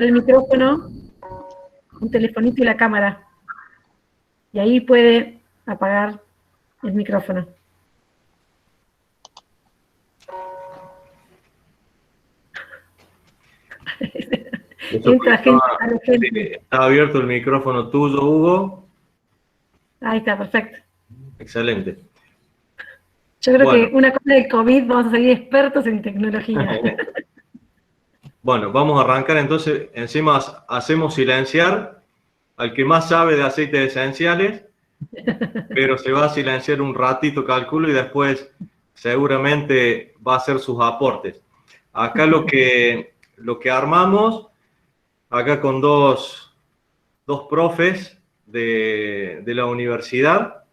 el micrófono, un telefonito y la cámara. Y ahí puede apagar el micrófono. Entra gente a la gente. Sí, está abierto el micrófono tuyo, Hugo. Ahí está, perfecto. Excelente. Yo creo que una cosa del COVID vamos a ser expertos en tecnología. Bueno, vamos a arrancar entonces. Encima hacemos silenciar al que más sabe de aceites esenciales, pero se va a silenciar un ratito, calculo, y después seguramente va a hacer sus aportes. Acá lo que armamos, acá con dos profes de la universidad,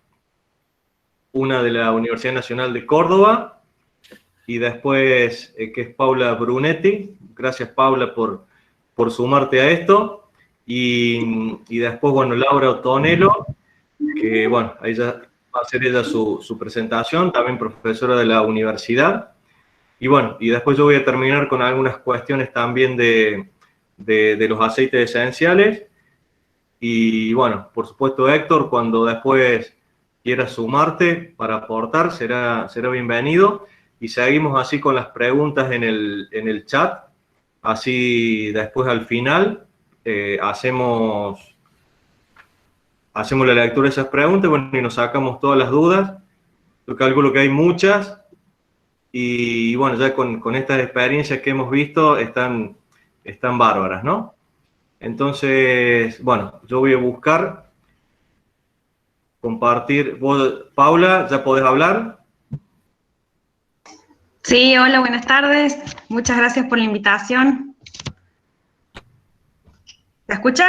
una de la Universidad Nacional de Córdoba y después que es Paula Brunetti. Gracias, Paula, por sumarte a esto. Y después, bueno, Laura Otonelo, que, bueno, ella va a hacer ella su presentación, también profesora de la universidad. Y bueno, y después yo voy a terminar con algunas cuestiones también de los aceites esenciales. Y bueno, por supuesto, Héctor, cuando después quieras sumarte para aportar, será bienvenido. Y seguimos así con las preguntas en el chat. Así después al final hacemos la lectura de esas preguntas, bueno, y nos sacamos todas las dudas. Yo calculo que hay muchas. Y bueno, ya con estas experiencias que hemos visto, están bárbaras, ¿no? Entonces, bueno, yo voy a buscar compartir. Vos, Paula, ¿ya podés hablar? Sí, hola, buenas tardes. Muchas gracias por la invitación. ¿Se escucha?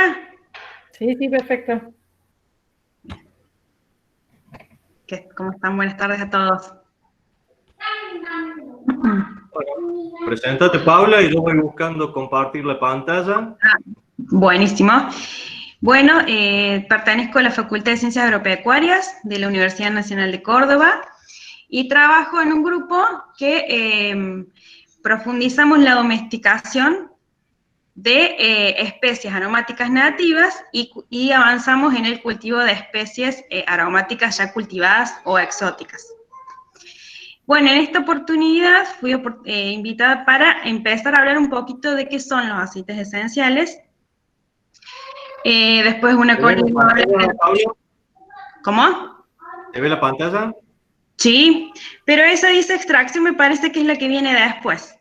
Sí, sí, perfecto. ¿Cómo están? Buenas tardes a todos. Bueno, preséntate, Paula, y yo voy buscando compartir la pantalla. Buenísimo. Bueno, pertenezco a la Facultad de Ciencias Agropecuarias de la Universidad Nacional de Córdoba y trabajo en un grupo que profundizamos la domesticación de especies aromáticas nativas y avanzamos en el cultivo de especies aromáticas ya cultivadas o exóticas. Bueno, en esta oportunidad fui invitada para empezar a hablar un poquito de qué son los aceites esenciales. Después una colega... ¿Cómo? ¿Te ve la pantalla? Sí, pero esa dice extracción, me parece que es la que viene después.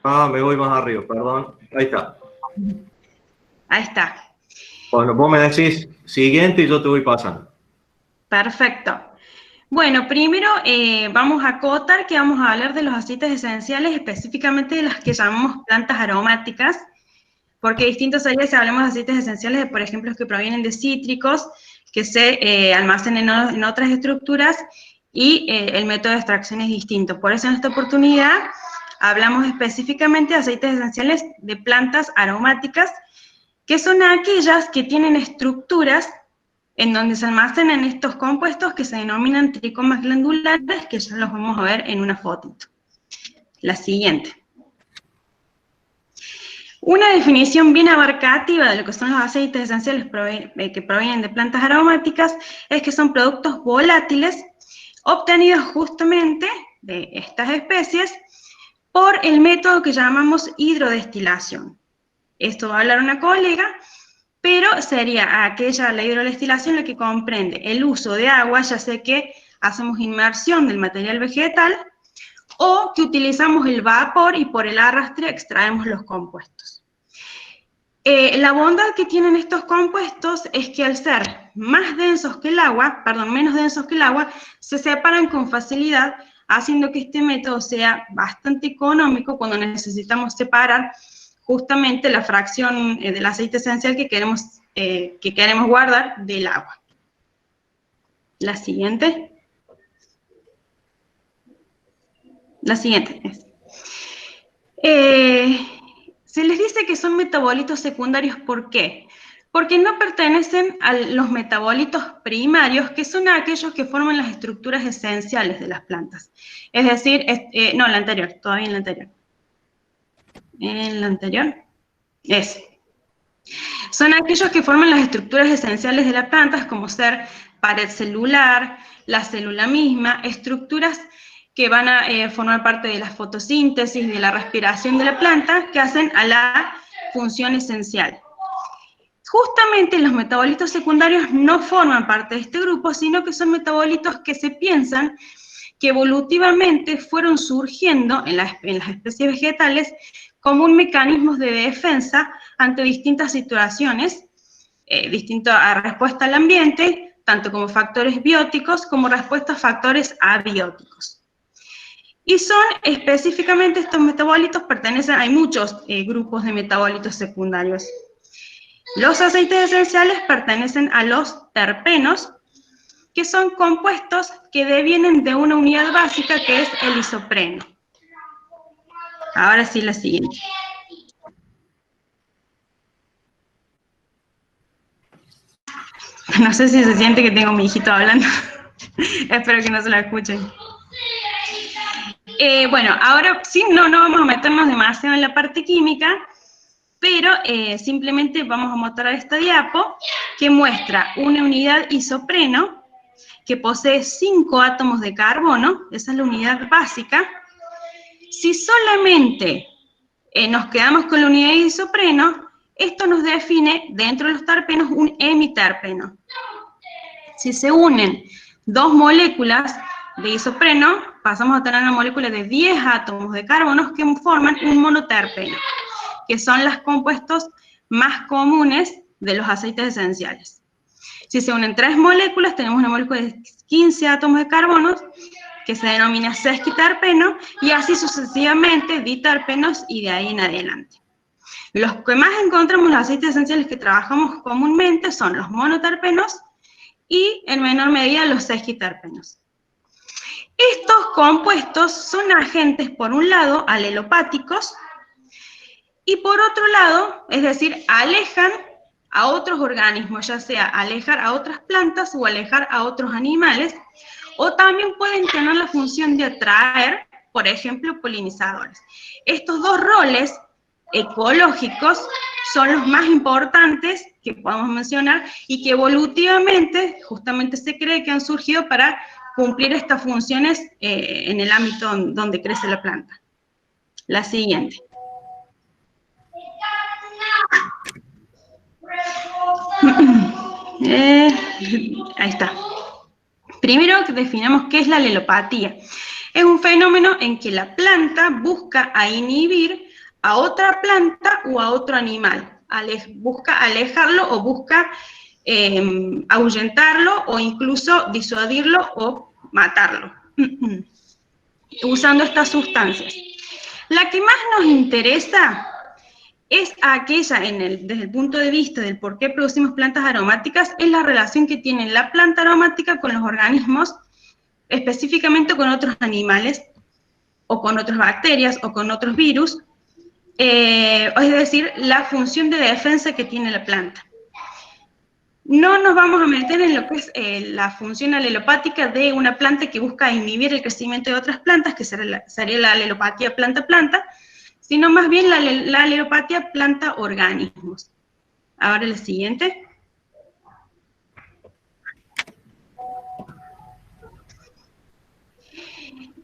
Ah, me voy más arriba, perdón. Ahí está. Ahí está. Bueno, vos me decís siguiente y yo te voy pasando. Perfecto. Bueno, primero vamos a acotar que vamos a hablar de los aceites esenciales, específicamente de las que llamamos plantas aromáticas, porque distinto sería si hablamos de aceites esenciales, de, por ejemplo, los que provienen de cítricos, que se almacenan en otras estructuras, y el método de extracción es distinto. Por eso en esta oportunidad hablamos específicamente de aceites esenciales de plantas aromáticas, que son aquellas que tienen estructuras en donde se almacenan estos compuestos que se denominan tricomas glandulares, que ya los vamos a ver en una fotito. La siguiente. Una definición bien abarcativa de lo que son los aceites esenciales que provienen de plantas aromáticas es que son productos volátiles obtenidos justamente de estas especies por el método que llamamos hidrodestilación. Esto va a hablar una colega, pero sería la hidrodestilación la que comprende el uso de agua, ya sea que hacemos inmersión del material vegetal o que utilizamos el vapor y por el arrastre extraemos los compuestos. La bondad que tienen estos compuestos es que al ser menos densos que el agua, se separan con facilidad, haciendo que este método sea bastante económico cuando necesitamos separar justamente la fracción del aceite esencial que queremos guardar del agua. La siguiente. La siguiente es. Se les dice que son metabolitos secundarios, ¿por qué? Porque no pertenecen a los metabolitos primarios, que son aquellos que forman las estructuras esenciales de las plantas. Es decir, no, la anterior, todavía en la anterior. En la anterior, ese. Son aquellos que forman las estructuras esenciales de las plantas, como ser pared celular, la célula misma, estructuras que van a formar parte de la fotosíntesis, de la respiración de la planta, que hacen a la función esencial. Justamente los metabolitos secundarios no forman parte de este grupo, sino que son metabolitos que se piensan que evolutivamente fueron surgiendo en las especies vegetales como un mecanismo de defensa ante distintas situaciones, distinto a respuesta al ambiente, tanto como factores bióticos como respuesta a factores abióticos. Y son específicamente estos metabolitos, hay muchos grupos de metabolitos secundarios. Los aceites esenciales pertenecen a los terpenos, que son compuestos que devienen de una unidad básica que es el isopreno. Ahora sí, la siguiente. No sé si se siente que tengo a mi hijito hablando. Espero que no se lo escuchen. Bueno, ahora sí, no vamos a meternos demasiado en la parte química, pero simplemente vamos a mostrar esta diapo que muestra una unidad isopreno que posee 5 átomos de carbono, esa es la unidad básica. Si solamente nos quedamos con la unidad de isopreno, esto nos define dentro de los terpenos un hemiterpeno. Si se unen 2 moléculas de isopreno, pasamos a tener una molécula de 10 átomos de carbono que forman un monoterpeno, que son los compuestos más comunes de los aceites esenciales. Si se unen 3 moléculas, tenemos una molécula de 15 átomos de carbono, que se denomina sesquiterpeno, y así sucesivamente diterpenos y de ahí en adelante. Los que más encontramos en los aceites esenciales que trabajamos comúnmente son los monoterpenos y, en menor medida, los sesquiterpenos. Estos compuestos son agentes, por un lado, alelopáticos, y por otro lado, es decir, alejan a otros organismos, ya sea alejar a otras plantas o alejar a otros animales, o también pueden tener la función de atraer, por ejemplo, polinizadores. Estos dos roles ecológicos son los más importantes que podemos mencionar y que evolutivamente justamente se cree que han surgido para cumplir estas funciones en el ámbito donde crece la planta. La siguiente. Ahí está. Primero definamos qué es la alelopatía. Es un fenómeno en que la planta busca a inhibir a otra planta o a otro animal. Busca alejarlo o busca ahuyentarlo o incluso disuadirlo o matarlo, usando estas sustancias. La que más nos interesa es aquella, desde el punto de vista del por qué producimos plantas aromáticas, es la relación que tiene la planta aromática con los organismos, específicamente con otros animales, o con otras bacterias, o con otros virus, es decir, la función de defensa que tiene la planta. No nos vamos a meter en lo que es la función alelopática de una planta que busca inhibir el crecimiento de otras plantas, que sería la alelopatía planta-planta, sino más bien la alelopatía planta-organismos. Ahora la siguiente.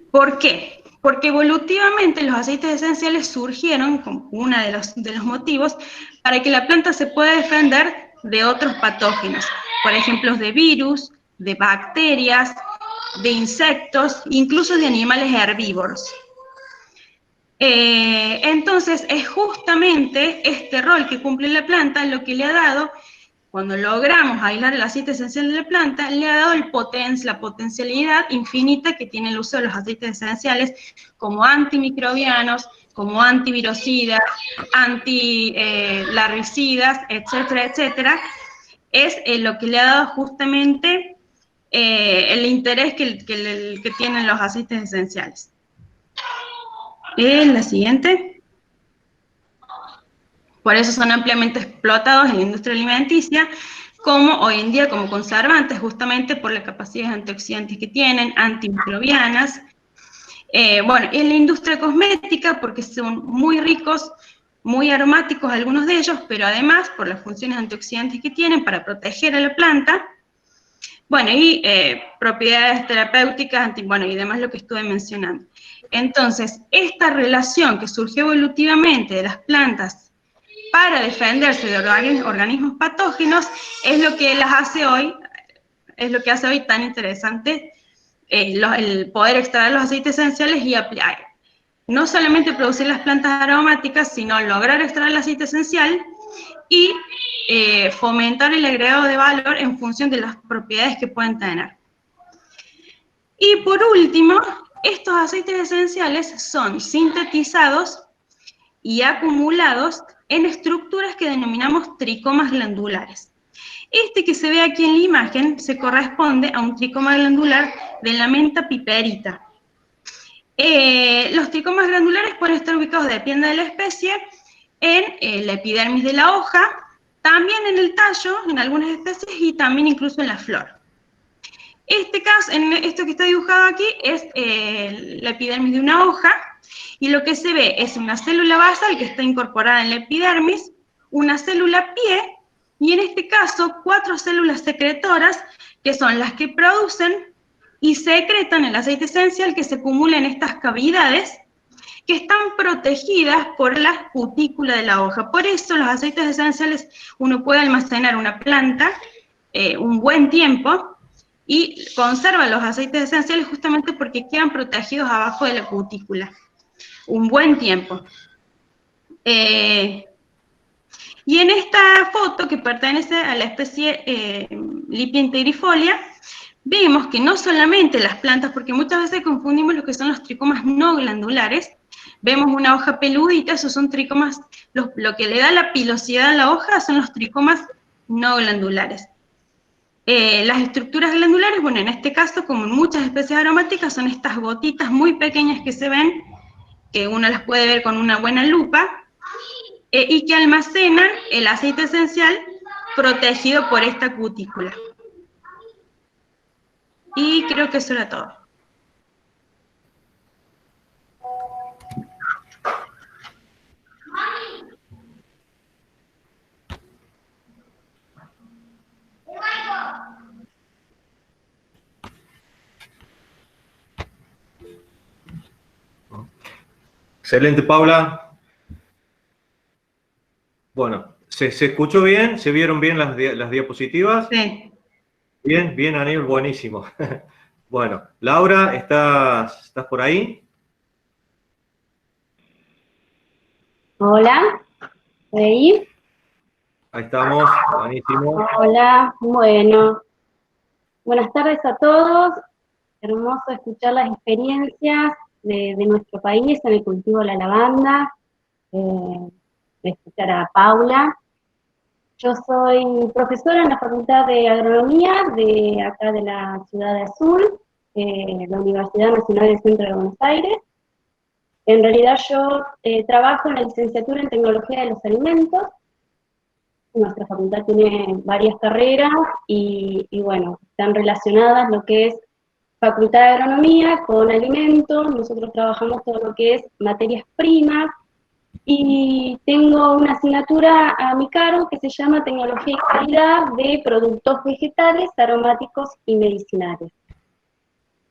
¿Por qué? Porque evolutivamente los aceites esenciales surgieron como uno de los motivos para que la planta se pueda defender de otros patógenos, por ejemplo, de virus, de bacterias, de insectos, incluso de animales herbívoros. Entonces, es justamente este rol que cumple la planta lo que le ha dado, cuando logramos aislar el aceite esencial de la planta, le ha dado la potencialidad infinita que tiene el uso de los aceites esenciales como antimicrobianos, como antivirocidas, antilarvicidas, etcétera, etcétera. Es lo que le ha dado justamente el interés que tienen los aceites esenciales. La siguiente. Por eso son ampliamente explotados en la industria alimenticia, como hoy en día como conservantes, justamente por las capacidades antioxidantes que tienen, antimicrobianas. Bueno, en la industria cosmética, porque son muy ricos, muy aromáticos algunos de ellos, pero además, por las funciones antioxidantes que tienen para proteger a la planta, bueno, y propiedades terapéuticas, bueno, y demás lo que estuve mencionando. Entonces, esta relación que surgió evolutivamente de las plantas para defenderse de organismos patógenos es lo que las hace hoy, es lo que hace hoy tan interesante el poder extraer los aceites esenciales y aplicar. No solamente producir las plantas aromáticas, sino lograr extraer el aceite esencial y fomentar el agregado de valor en función de las propiedades que pueden tener. Y por último, estos aceites esenciales son sintetizados y acumulados en estructuras que denominamos tricomas glandulares. Este que se ve aquí en la imagen se corresponde a un tricoma glandular de la menta piperita. Los tricomas glandulares pueden estar ubicados, depende de la especie, en la epidermis de la hoja, también en el tallo, en algunas especies, y también incluso en la flor. Este caso, en esto que está dibujado aquí, es la epidermis de una hoja, y lo que se ve es una célula basal que está incorporada en la epidermis, una célula pie, y en este caso 4 células secretoras, que son las que producen y secretan el aceite esencial que se acumula en estas cavidades, que están protegidas por la cutícula de la hoja. Por eso los aceites esenciales uno puede almacenar una planta un buen tiempo y conserva los aceites esenciales justamente porque quedan protegidos abajo de la cutícula un buen tiempo. Y en esta foto, que pertenece a la especie Lipia integrifolia, vemos que no solamente las plantas, porque muchas veces confundimos lo que son los tricomas no glandulares, vemos una hoja peludita, esos son tricomas, lo que le da la pilosidad a la hoja son los tricomas no glandulares. Las estructuras glandulares, bueno, en este caso, como en muchas especies aromáticas, son estas gotitas muy pequeñas que se ven, que uno las puede ver con una buena lupa, y que almacenan el aceite esencial protegido por esta cutícula. Y creo que eso era todo. Excelente, Paula. Bueno, ¿se escuchó bien? ¿Se vieron bien las diapositivas? Sí. Bien, bien, Aníbal, buenísimo. Bueno, Laura, ¿estás por ahí? Hola, ¿estoy ahí? Ahí estamos, buenísimo. Hola, bueno, buenas tardes a todos. Hermoso escuchar las experiencias de nuestro país en el cultivo de la lavanda, de escuchar a Paula. Yo soy profesora en la Facultad de Agronomía de acá de la Ciudad de Azul, la Universidad Nacional del Centro de Buenos Aires. En realidad yo trabajo en la licenciatura en Tecnología de los Alimentos. Nuestra facultad tiene varias carreras y bueno, están relacionadas lo que es Facultad de Agronomía con alimentos. Nosotros trabajamos todo lo que es materias primas y tengo una asignatura a mi cargo que se llama Tecnología y Calidad de Productos Vegetales, Aromáticos y Medicinales.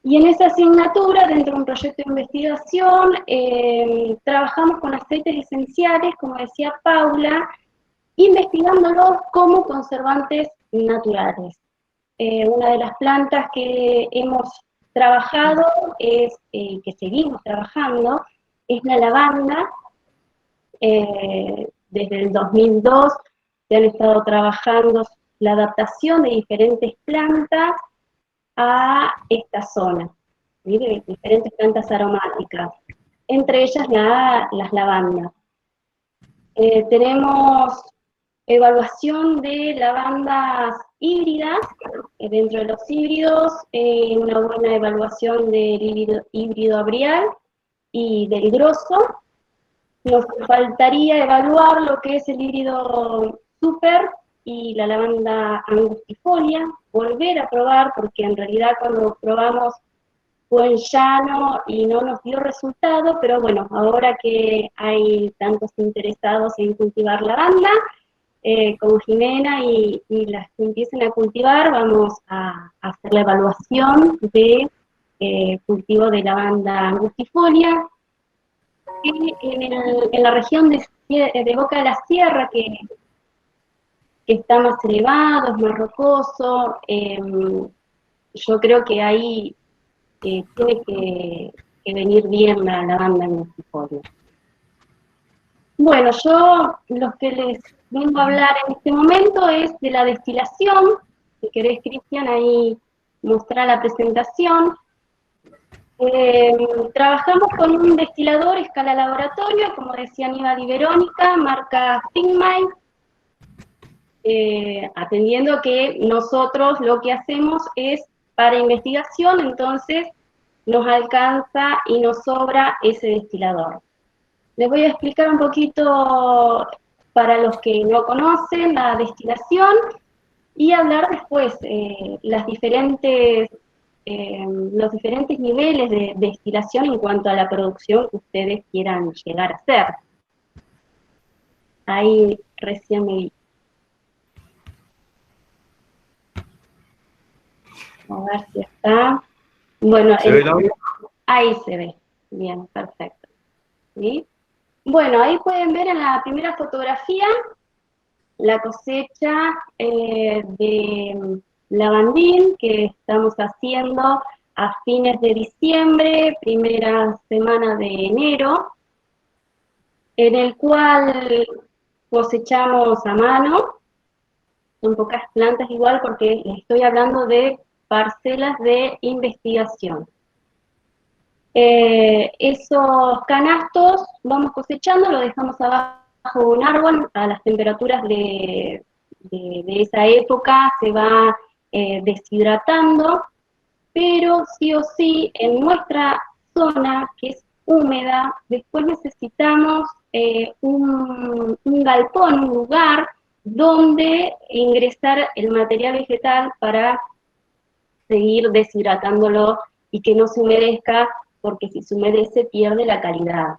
Y en esa asignatura, dentro de un proyecto de investigación, trabajamos con aceites esenciales, como decía Paula, investigándolos como conservantes naturales. Una de las plantas que hemos trabajado, que seguimos trabajando, es la lavanda. Desde el 2002 se han estado trabajando la adaptación de diferentes plantas a esta zona, ¿sí? De diferentes plantas aromáticas, entre ellas las lavandas. Tenemos evaluación de lavandas híbridas, dentro de los híbridos, una buena evaluación del híbrido abrial y del grosso. Nos faltaría evaluar lo que es el híbrido super y la lavanda angustifolia, volver a probar, porque en realidad cuando probamos fue en llano y no nos dio resultado, pero bueno, ahora que hay tantos interesados en cultivar lavanda, como Jimena y las que empiecen a cultivar, vamos a hacer la evaluación de cultivo de lavanda angustifolia. Y en la región de Boca de la Sierra, que está más elevado, es más rocoso, yo creo que ahí tiene que venir bien la lavanda angustifolia. Bueno, yo lo que les vengo a hablar en este momento es de la destilación. Si querés, Cristian, ahí mostrar la presentación. Trabajamos con un destilador escala laboratorio, como decía Aníbal y Verónica, marca Stigmine, atendiendo que nosotros lo que hacemos es para investigación, entonces nos alcanza y nos sobra ese destilador. Les voy a explicar un poquito para los que no conocen la destilación y hablar después los diferentes niveles de destilación en cuanto a la producción que ustedes quieran llegar a hacer. Ahí recién me vi. A ver si está. Bueno, ahí se ve. Bien, perfecto. ¿Sí? Bueno, ahí pueden ver en la primera fotografía la cosecha de lavandín que estamos haciendo a fines de diciembre, primera semana de enero, en el cual cosechamos a mano. Son pocas plantas igual porque estoy hablando de parcelas de investigación. Esos canastos vamos cosechando, lo dejamos abajo de un árbol, a las temperaturas de esa época se va deshidratando, pero sí o sí en nuestra zona, que es húmeda, después necesitamos un galpón, un lugar donde ingresar el material vegetal para seguir deshidratándolo y que no se humedezca, porque si se humedece pierde la calidad.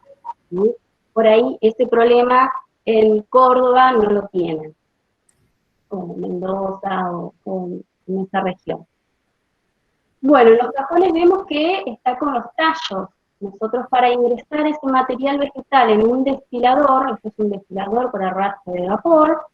¿Sí? Por ahí ese problema en Córdoba no lo tienen, o en Mendoza o en esa región. Bueno, en los cajones vemos que está con los tallos. Nosotros para ingresar ese material vegetal en un destilador, este es un destilador por arrastre de vapor,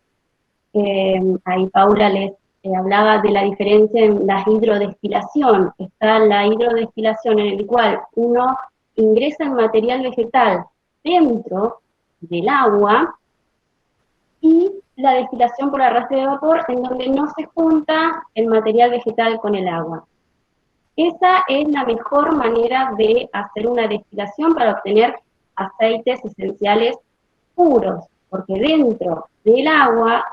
ahí Paula les hablaba de la diferencia en la hidrodestilación. Está la hidrodestilación en el cual uno ingresa el material vegetal dentro del agua, y la destilación por arrastre de vapor, en donde no se junta el material vegetal con el agua. Esa es la mejor manera de hacer una destilación para obtener aceites esenciales puros, porque dentro del agua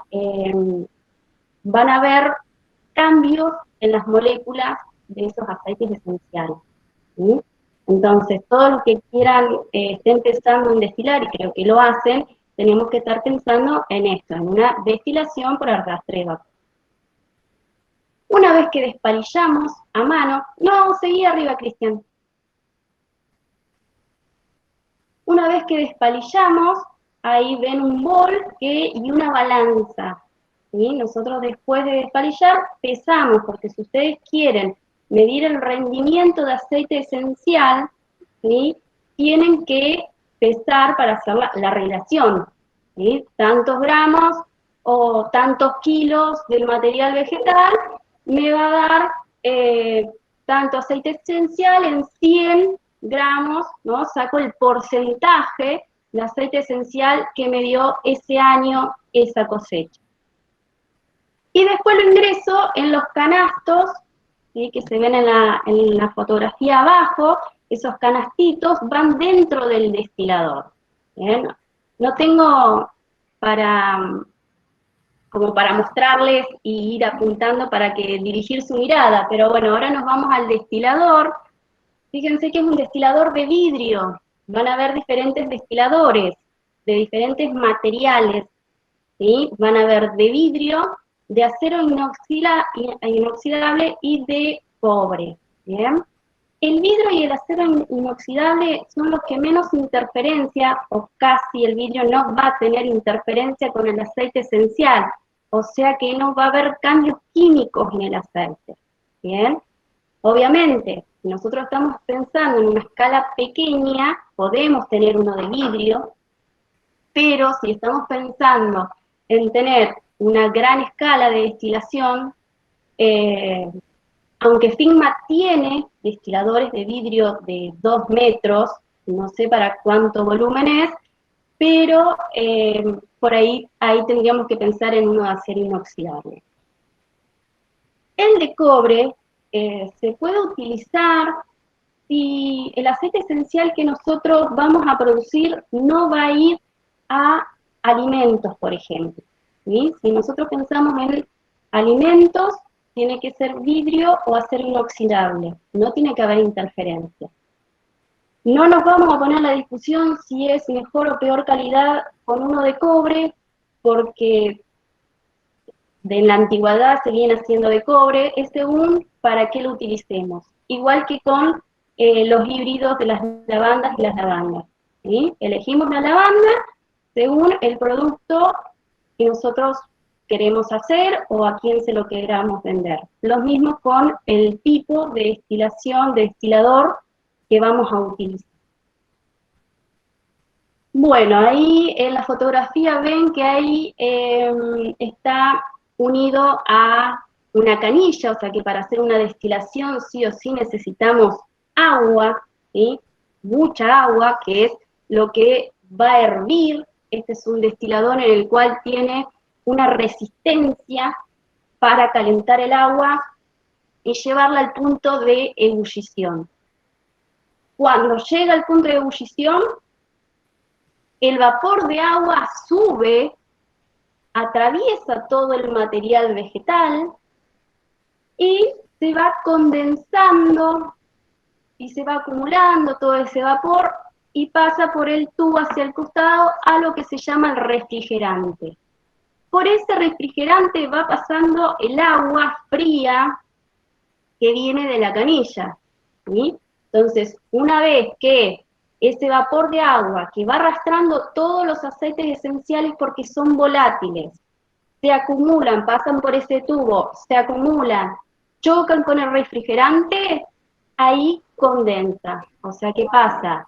van a haber cambios en las moléculas de esos aceites esenciales. ¿Sí? Entonces, todos los que quieran, estén pensando en destilar, y creo que lo hacen, tenemos que estar pensando en esto, en una destilación por arrastre de vapor. Una vez que despalillamos a mano, no, seguí arriba, Cristian. Una vez que despalillamos, ahí ven un bol y una balanza. ¿Sí? Nosotros después de despalillar, pesamos, porque si ustedes quieren medir el rendimiento de aceite esencial, ¿sí? Tienen que pesar para hacer la relación. ¿Sí? Tantos gramos o tantos kilos del material vegetal me va a dar tanto aceite esencial en 100 gramos, ¿no? Saco el porcentaje de aceite esencial que me dio ese año esa cosecha. Y después lo ingreso en los canastos, ¿sí? Que se ven en la fotografía abajo. Esos canastitos van dentro del destilador. ¿Bien? No tengo como para mostrarles y ir apuntando para que dirigir su mirada, pero bueno, ahora nos vamos al destilador. Fíjense que es un destilador de vidrio. Van a haber diferentes destiladores de diferentes materiales, ¿sí? Van a haber de vidrio, de acero inoxidable y de cobre, ¿bien? el vidrio y el acero inoxidable son los que menos interferencia, o casi el vidrio no va a tener interferencia con el aceite esencial, o sea que no va a haber cambios químicos en el aceite, ¿bien? Obviamente, si nosotros estamos pensando en una escala pequeña, podemos tener uno de vidrio, pero si estamos pensando en tener una gran escala de destilación, aunque Figma tiene destiladores de vidrio de 2 metros, no sé para cuánto volumen es, pero por ahí tendríamos que pensar en uno de acero inoxidable. El de cobre se puede utilizar si el aceite esencial que nosotros vamos a producir no va a ir a alimentos, por ejemplo, ¿sí? Si nosotros pensamos en alimentos, tiene que ser vidrio o acero inoxidable, no tiene que haber interferencia. No nos vamos a poner a la discusión si es mejor o peor calidad con uno de cobre, porque en la antigüedad se viene haciendo de cobre, es según para qué lo utilicemos. Igual que con los híbridos de las lavandas y las lavandas, ¿sí? Elegimos la lavanda según el producto que nosotros queremos hacer o a quién se lo queramos vender. Lo mismo con el tipo de destilación, de destilador que vamos a utilizar. Bueno, ahí en la fotografía ven que ahí está unido a una canilla, o sea que para hacer una destilación sí o sí necesitamos agua, ¿sí? Mucha agua, que es lo que va a hervir. Este es un destilador en el cual tiene una resistencia para calentar el agua y llevarla al punto de ebullición. Cuando llega al punto de ebullición, el vapor de agua sube, atraviesa todo el material vegetal y se va condensando y se va acumulando todo ese vapor y pasa por el tubo hacia el costado a lo que se llama el refrigerante. Por ese refrigerante va pasando el agua fría que viene de la canilla, ¿sí? Entonces, una vez que ese vapor de agua que va arrastrando todos los aceites esenciales porque son volátiles, se acumulan, pasan por ese tubo, se acumulan, chocan con el refrigerante, ahí condensa. O sea que pasa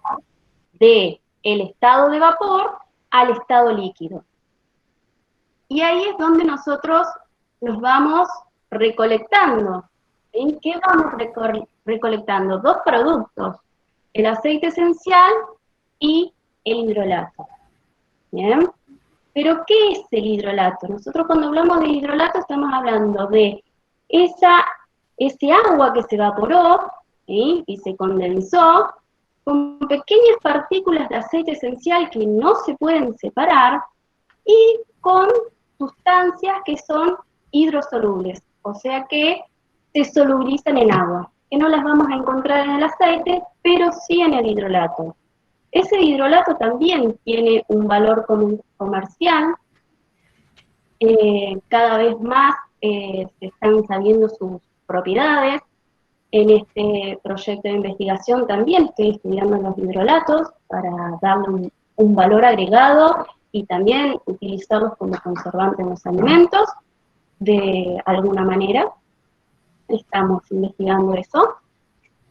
de el estado de vapor al estado líquido. Y ahí es donde nosotros nos vamos recolectando. ¿En qué vamos recolectando? Dos productos, el aceite esencial y el hidrolato. ¿Bien? Pero, ¿qué es el hidrolato? Nosotros cuando hablamos de hidrolato estamos hablando de ese agua que se evaporó, ¿sí? Y se condensó con pequeñas partículas de aceite esencial que no se pueden separar y con sustancias que son hidrosolubles, o sea que se solubilizan en agua, que no las vamos a encontrar en el aceite, pero sí en el hidrolato. Ese hidrolato también tiene un valor comercial, cada vez más se están sabiendo sus propiedades. En este proyecto de investigación también estoy estudiando los hidrolatos para darle un valor agregado y también utilizarlos como conservantes en los alimentos, de alguna manera. Estamos investigando eso.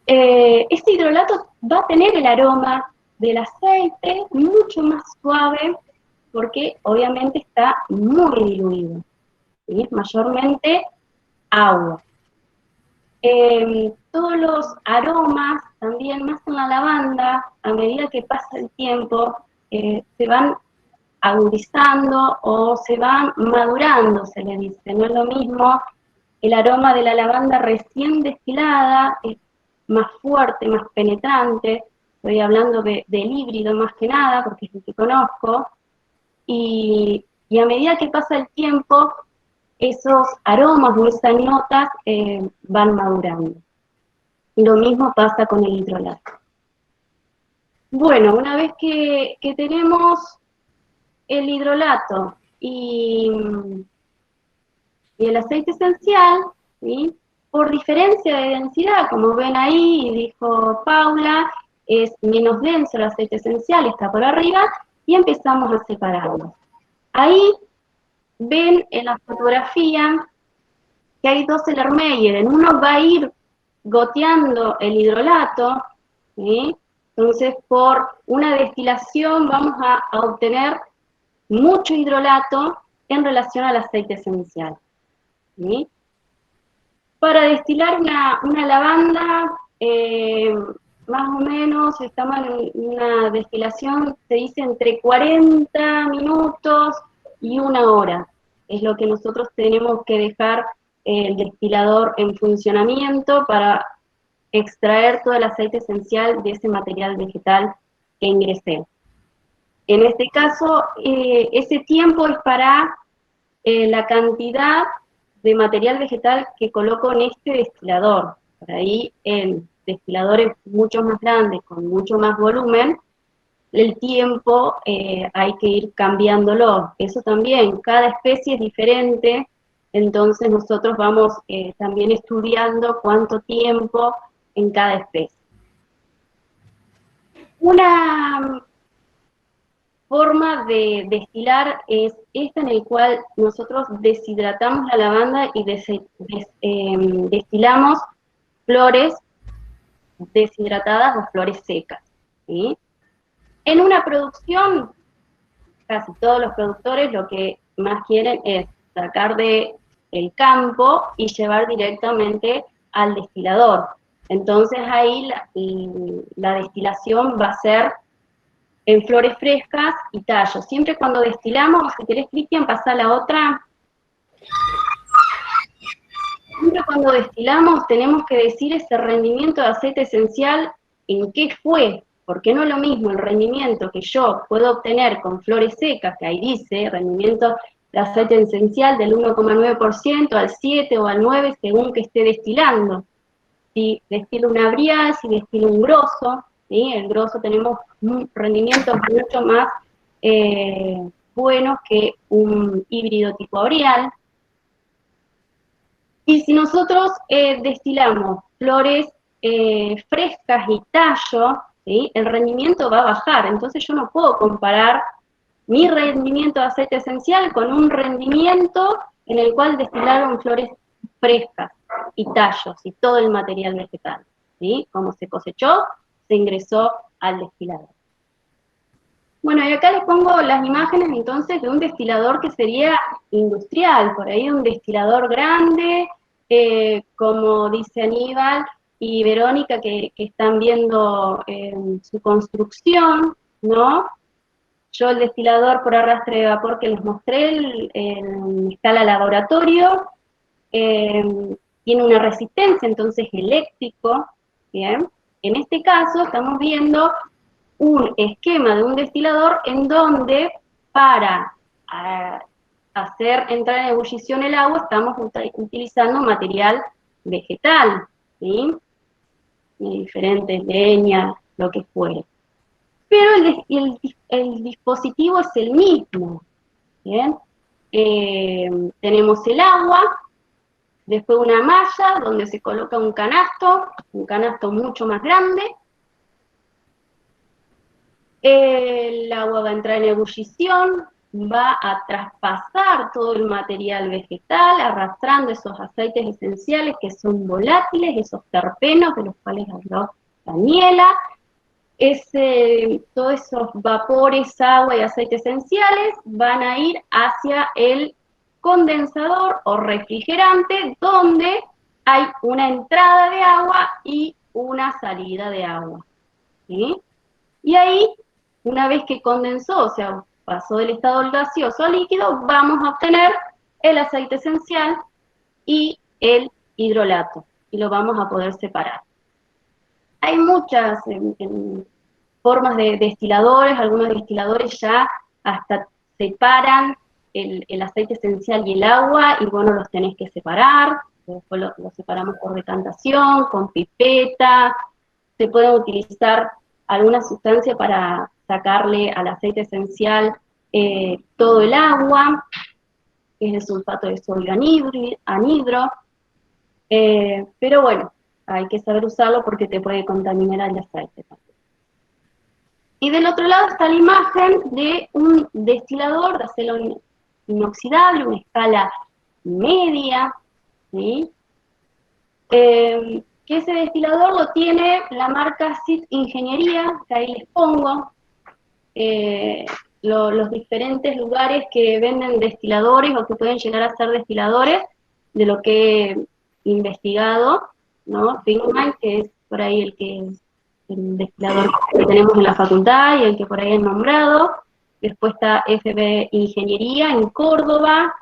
Este hidrolato va a tener el aroma del aceite mucho más suave, porque obviamente está muy diluido, ¿sí? Mayormente agua. Todos los aromas, también más en la lavanda, a medida que pasa el tiempo, se van agudizando o se van madurando, se le dice. No es lo mismo el aroma de la lavanda recién destilada, es más fuerte, más penetrante. Estoy hablando del híbrido más que nada, porque es el que conozco. Y a medida que pasa el tiempo, esos aromas o esas notas van madurando. Y lo mismo pasa con el hidrolato. Bueno, una vez que tenemos el hidrolato y el aceite esencial, ¿sí? por diferencia de densidad, como ven ahí, dijo Paula, es menos denso el aceite esencial, está por arriba, y empezamos a separarlo. Ahí ven en la fotografía que hay dos Erlenmeyer, en uno va a ir goteando el hidrolato, ¿sí? Entonces por una destilación vamos a obtener mucho hidrolato en relación al aceite esencial, ¿sí? Para destilar una lavanda, más o menos estamos en una destilación, se dice entre 40 minutos y 1 hora. Es lo que nosotros tenemos que dejar el destilador en funcionamiento para extraer todo el aceite esencial de ese material vegetal que ingresé. En este caso, ese tiempo es para la cantidad de material vegetal que coloco en este destilador. Por ahí, en destiladores mucho más grandes, con mucho más volumen, el tiempo hay que ir cambiándolo. Eso también, cada especie es diferente, entonces nosotros vamos también estudiando cuánto tiempo en cada especie. Una forma de destilar es esta en el cual nosotros deshidratamos la lavanda y destilamos flores deshidratadas o flores secas, ¿sí? En una producción, casi todos los productores lo que más quieren es sacar del campo y llevar directamente al destilador. Entonces ahí la destilación va a ser en flores frescas y tallos. Siempre cuando destilamos, si querés, Cristian, pasá la otra. Siempre cuando destilamos tenemos que decir ese rendimiento de aceite esencial en qué fue, porque no es lo mismo el rendimiento que yo puedo obtener con flores secas, que ahí dice rendimiento de aceite esencial del 1,9% al 7 o al 9 según que esté destilando. Si destilo una brial, si destilo un grosso, ¿sí? El grosso tenemos un rendimiento mucho más bueno que un híbrido tipo brial. Y si nosotros destilamos flores frescas y tallo, ¿sí? El rendimiento va a bajar. Entonces yo no puedo comparar mi rendimiento de aceite esencial con un rendimiento en el cual destilaron flores frescas y tallos y todo el material vegetal, ¿sí? Como se cosechó, se ingresó al destilador. Bueno, y acá les pongo las imágenes entonces de un destilador que sería industrial, por ahí un destilador grande, como dice Aníbal y Verónica, que están viendo su construcción, ¿no? Yo el destilador por arrastre de vapor que les mostré en escala laboratorio, tiene una resistencia, entonces eléctrico, ¿bien? En este caso estamos viendo un esquema de un destilador en donde para hacer entrar en ebullición el agua estamos utilizando material vegetal, ¿sí? Diferentes leña, lo que fuere. Pero el dispositivo es el mismo, ¿bien? Tenemos el agua, después una malla donde se coloca un canasto mucho más grande. El agua va a entrar en ebullición, va a traspasar todo el material vegetal, arrastrando esos aceites esenciales que son volátiles, esos terpenos de los cuales habló Daniela. Todos esos vapores, agua y aceites esenciales van a ir hacia el condensador o refrigerante, donde hay una entrada de agua y una salida de agua, ¿sí? Y ahí, una vez que condensó, o sea, pasó del estado gaseoso a líquido, vamos a obtener el aceite esencial y el hidrolato, y lo vamos a poder separar. Hay muchas formas de destiladores, algunos destiladores ya hasta separan el aceite esencial y el agua, y bueno, los tenés que separar, después lo separamos por decantación, con pipeta, se puede utilizar alguna sustancia para sacarle al aceite esencial todo el agua, que es el sulfato de sodio anhidro. Pero bueno, hay que saber usarlo porque te puede contaminar el aceite también. Y del otro lado está la imagen de un destilador de acero inoxidable, una escala media, ¿sí? Que ese destilador lo tiene la marca CIT Ingeniería, que ahí les pongo, los diferentes lugares que venden destiladores o que pueden llegar a ser destiladores, de lo que he investigado, ¿no? Finman, que es por ahí el destilador que tenemos en la facultad y el que por ahí he nombrado. Después está FB Ingeniería en Córdoba.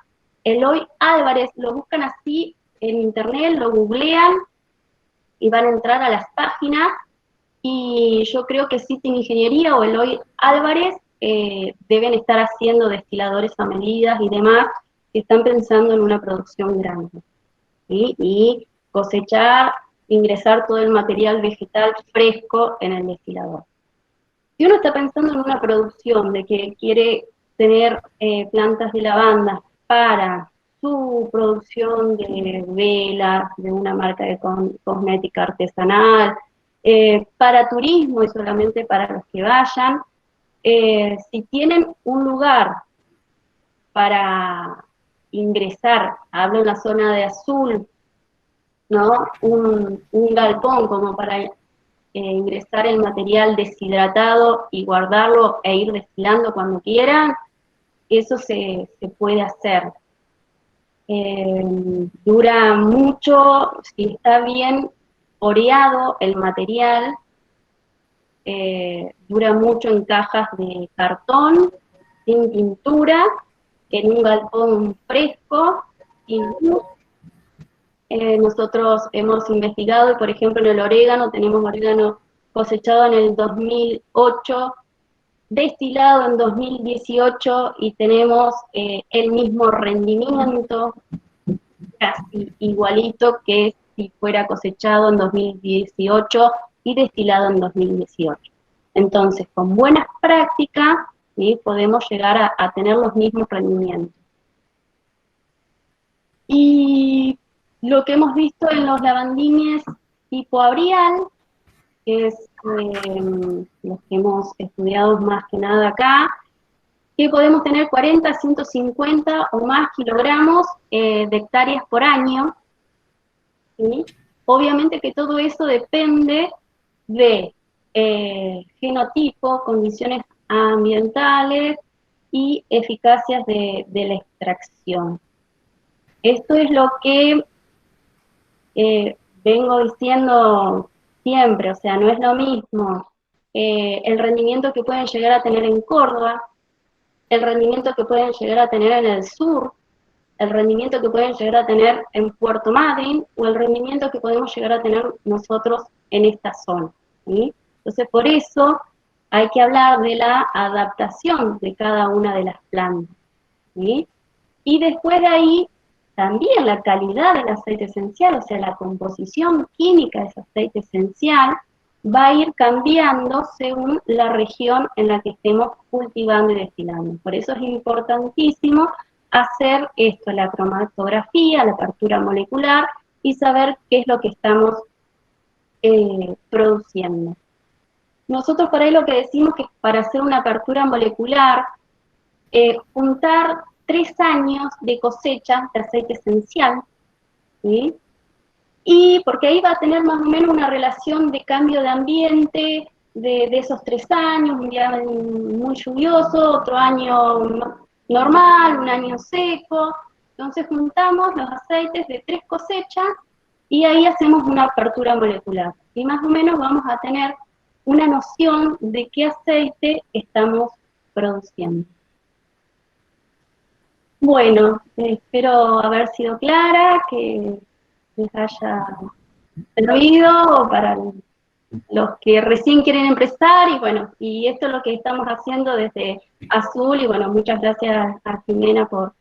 Eloy Álvarez, lo buscan así en internet, lo googlean y van a entrar a las páginas. Y yo creo que System Ingeniería o Eloy Álvarez deben estar haciendo destiladores a medidas y demás, que están pensando en una producción grande, ¿sí? Y cosechar, ingresar todo el material vegetal fresco en el destilador. Si uno está pensando en una producción de que quiere tener plantas de lavanda para su producción de velas, de una marca de cosmética artesanal, para turismo y solamente para los que vayan, si tienen un lugar para ingresar, hablo en la zona de azul, ¿no? Un galpón como para ingresar el material deshidratado y guardarlo e ir destilando cuando quieran, eso se puede hacer. Dura mucho, si está bien oreado el material, dura mucho en cajas de cartón, sin pintura, en un galpón fresco, sin luz. Nosotros hemos investigado, y por ejemplo en el orégano, tenemos orégano cosechado en el 2008, destilado en 2018, y tenemos el mismo rendimiento, casi igualito que si fuera cosechado en 2018 y destilado en 2018. Entonces, con buenas prácticas, ¿sí?, podemos llegar a tener los mismos rendimientos. Y lo que hemos visto en los lavandines tipo Abrial, que es los que hemos estudiado más que nada acá, que podemos tener 40, 150 o más kilogramos de hectáreas por año, ¿sí? Obviamente que todo eso depende de genotipo, condiciones ambientales y eficacias de la extracción. Esto es lo que vengo diciendo siempre, o sea, no es lo mismo el rendimiento que pueden llegar a tener en Córdoba, el rendimiento que pueden llegar a tener en el sur, el rendimiento que pueden llegar a tener en Puerto Madryn, o el rendimiento que podemos llegar a tener nosotros en esta zona, ¿sí? Entonces, por eso hay que hablar de la adaptación de cada una de las plantas, ¿sí? Y después de ahí, también la calidad del aceite esencial, o sea, la composición química de ese aceite esencial, va a ir cambiando según la región en la que estemos cultivando y destilando. Por eso es importantísimo hacer esto, la cromatografía, la apertura molecular, y saber qué es lo que estamos produciendo. Nosotros por ahí lo que decimos que para hacer una apertura molecular, juntar 3 años de cosecha de aceite esencial, ¿sí? Y porque ahí va a tener más o menos una relación de cambio de ambiente de esos 3 años, un día muy lluvioso, otro año normal, un año seco. Entonces juntamos los aceites de 3 cosechas y ahí hacemos una apertura molecular. Y más o menos vamos a tener una noción de qué aceite estamos produciendo. Bueno, espero haber sido clara, que les haya servido para los que recién quieren empezar, y bueno, y esto es lo que estamos haciendo desde Azul, y bueno, muchas gracias a Jimena por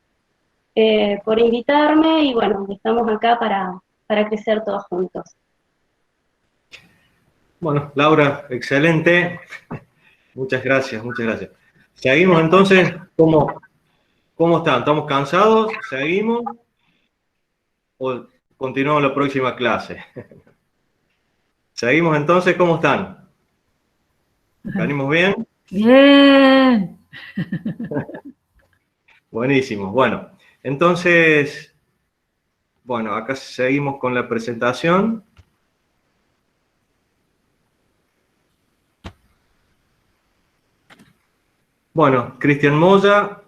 invitarme, y bueno, estamos acá para crecer todos juntos. Bueno, Laura, excelente. Muchas gracias, muchas gracias. Seguimos entonces, ¿cómo están? ¿Estamos cansados? ¿Seguimos? ¿O continuamos la próxima clase. Seguimos entonces, ¿cómo están? ¿Venimos bien? Bien. Buenísimo. Bueno, entonces, bueno, acá seguimos con la presentación. Bueno, Cristian Moya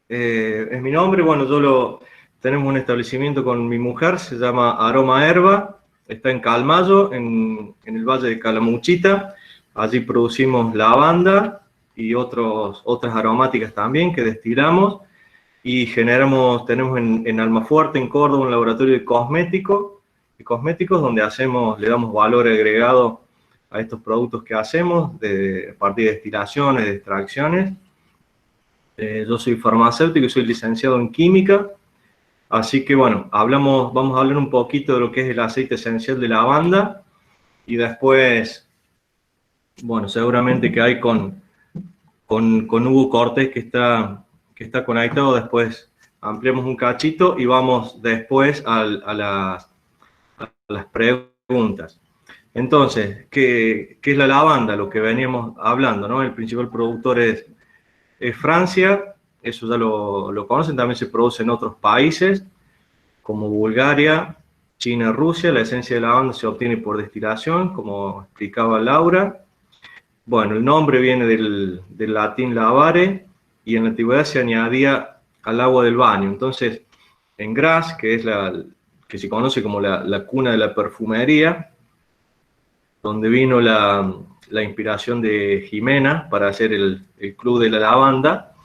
es mi nombre. Bueno, tenemos un establecimiento con mi mujer, se llama Aroma Herba, está en Calmayo, en el Valle de Calamuchita. Allí producimos lavanda y otras aromáticas también que destilamos y tenemos en Almafuerte, en Córdoba, un laboratorio de cosméticos donde le damos valor agregado a estos productos que hacemos a partir de destilaciones, de extracciones. Yo soy farmacéutico y soy licenciado en química, así que bueno, vamos a hablar un poquito de lo que es el aceite esencial de lavanda y después, bueno, seguramente que hay con Hugo Cortés que está conectado, después ampliamos un cachito y vamos después a las preguntas. Entonces, ¿qué es la lavanda? Lo que veníamos hablando, ¿no? El principal productor es Francia, eso ya lo conocen, también se produce en otros países, como Bulgaria, China, Rusia. La esencia de lavanda se obtiene por destilación, como explicaba Laura. Bueno, el nombre viene del latín lavare, y en la antigüedad se añadía al agua del baño. Entonces, en Graz, que se conoce como la cuna de la perfumería, donde vino la inspiración de Jimena para hacer el Club de la Lavanda.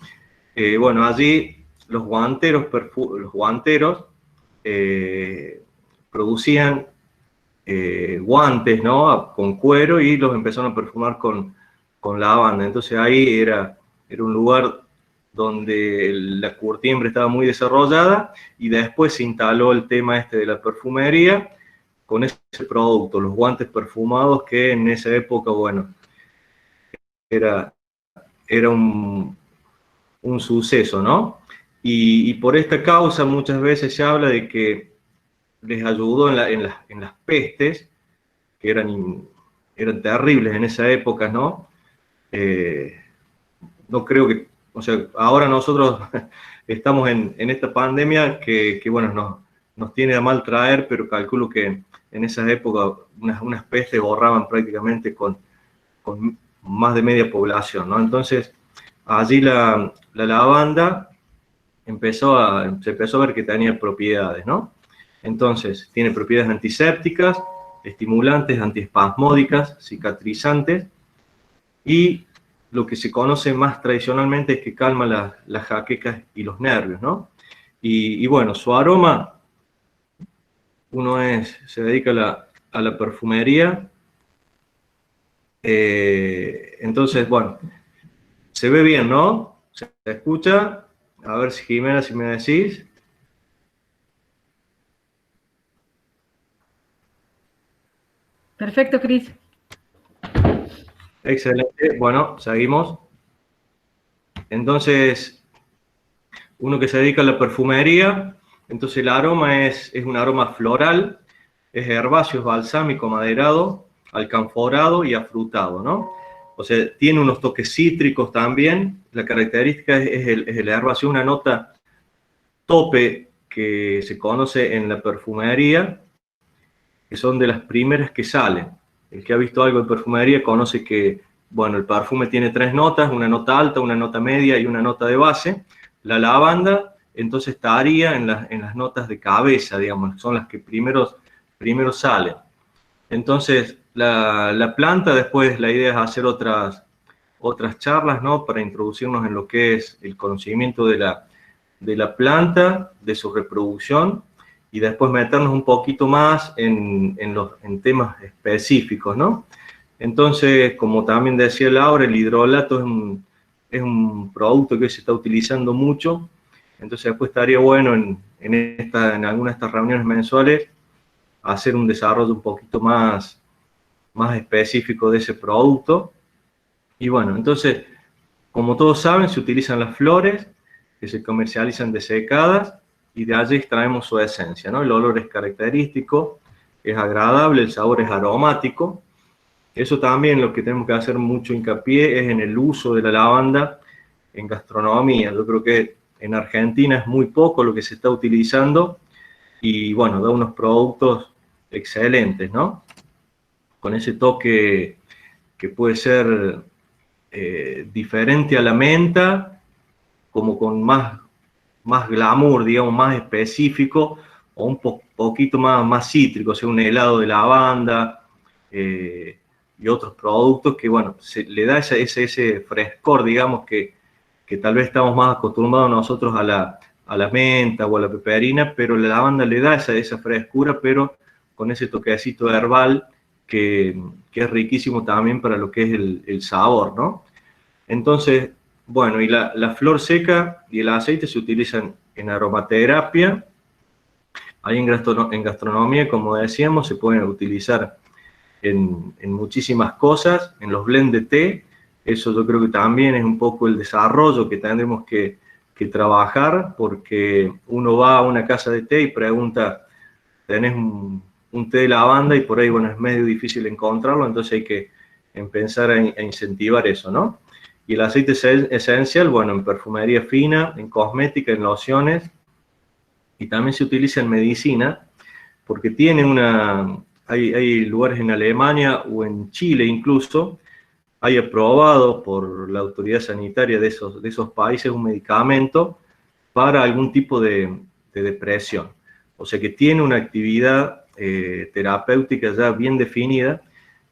Bueno, allí los guanteros producían guantes, ¿no?, con cuero, y los empezaron a perfumar con lavanda. Entonces ahí era un lugar donde la curtiembre estaba muy desarrollada, y después se instaló el tema de la perfumería con ese producto, los guantes perfumados, que en esa época, bueno, era un suceso, ¿no? Y por esta causa muchas veces se habla de que les ayudó en las pestes, que eran terribles en esa época, ¿no? No creo que, o sea, ahora nosotros estamos en esta pandemia que bueno, nos tiene a mal traer, pero calculo que en esa época unas pestes borraban prácticamente con más de media población, ¿no? Entonces, allí la lavanda se empezó a ver que tenía propiedades, ¿no? Entonces, tiene propiedades antisépticas, estimulantes, antiespasmódicas, cicatrizantes, y lo que se conoce más tradicionalmente es que calma las jaquecas y los nervios, ¿no? Y bueno, su aroma, se dedica a la perfumería, entonces, bueno, se ve bien, ¿no? ¿Se escucha? A ver si Jimena, si me decís. Perfecto, Cris. Excelente. Bueno, seguimos. Entonces, uno que se dedica a la perfumería, entonces el aroma es un aroma floral, es herbáceo, es balsámico, maderado, alcanforado y afrutado, ¿no? O sea, tiene unos toques cítricos también. La característica es el herbáceo, una nota tope que se conoce en la perfumería, que son de las primeras que salen. El que ha visto algo de perfumería conoce que, bueno, el perfume tiene 3 notas, una nota alta, una nota media y una nota de base. La lavanda, entonces, estaría en las notas de cabeza, digamos, son las que primero salen. Entonces, la planta, después la idea es hacer otras charlas, ¿no?, para introducirnos en lo que es el conocimiento de la planta, de su reproducción, y después meternos un poquito más en temas específicos, ¿no? Entonces, como también decía Laura, el hidrolato es un producto que se está utilizando mucho. Entonces, después estaría bueno en algunas de estas reuniones mensuales hacer un desarrollo un poquito más específico de ese producto. Y bueno, entonces, como todos saben, se utilizan las flores que se comercializan desecadas, y de allí extraemos su esencia, ¿no? El olor es característico, es agradable, el sabor es aromático. Eso también lo que tenemos que hacer mucho hincapié es en el uso de la lavanda en gastronomía. Yo creo que en Argentina es muy poco lo que se está utilizando y bueno, da unos productos excelentes, ¿no? Con ese toque que puede ser diferente a la menta, como con más glamour, digamos, más específico, o un poquito más cítrico, o sea, un helado de lavanda y otros productos que, bueno, le da ese frescor, digamos, que tal vez estamos más acostumbrados nosotros a la menta o a la peperina, pero la lavanda le da esa frescura, pero con ese toquecito herbal que es riquísimo también para lo que es el sabor, ¿no? Entonces, bueno, y la flor seca y el aceite se utilizan en aromaterapia. Ahí en gastronomía, como decíamos, se pueden utilizar en muchísimas cosas, en los blends de té. Eso yo creo que también es un poco el desarrollo que tendremos que trabajar, porque uno va a una casa de té y pregunta, ¿tenés un té de lavanda? Y por ahí, bueno, es medio difícil encontrarlo, entonces hay que empezar a incentivar eso, ¿no? Y el aceite esencial, bueno, en perfumería fina, en cosmética, en lociones, y también se utiliza en medicina, porque tiene hay lugares en Alemania o en Chile incluso, hay aprobado por la autoridad sanitaria de esos países un medicamento para algún tipo de depresión. O sea que tiene una actividad terapéutica ya bien definida,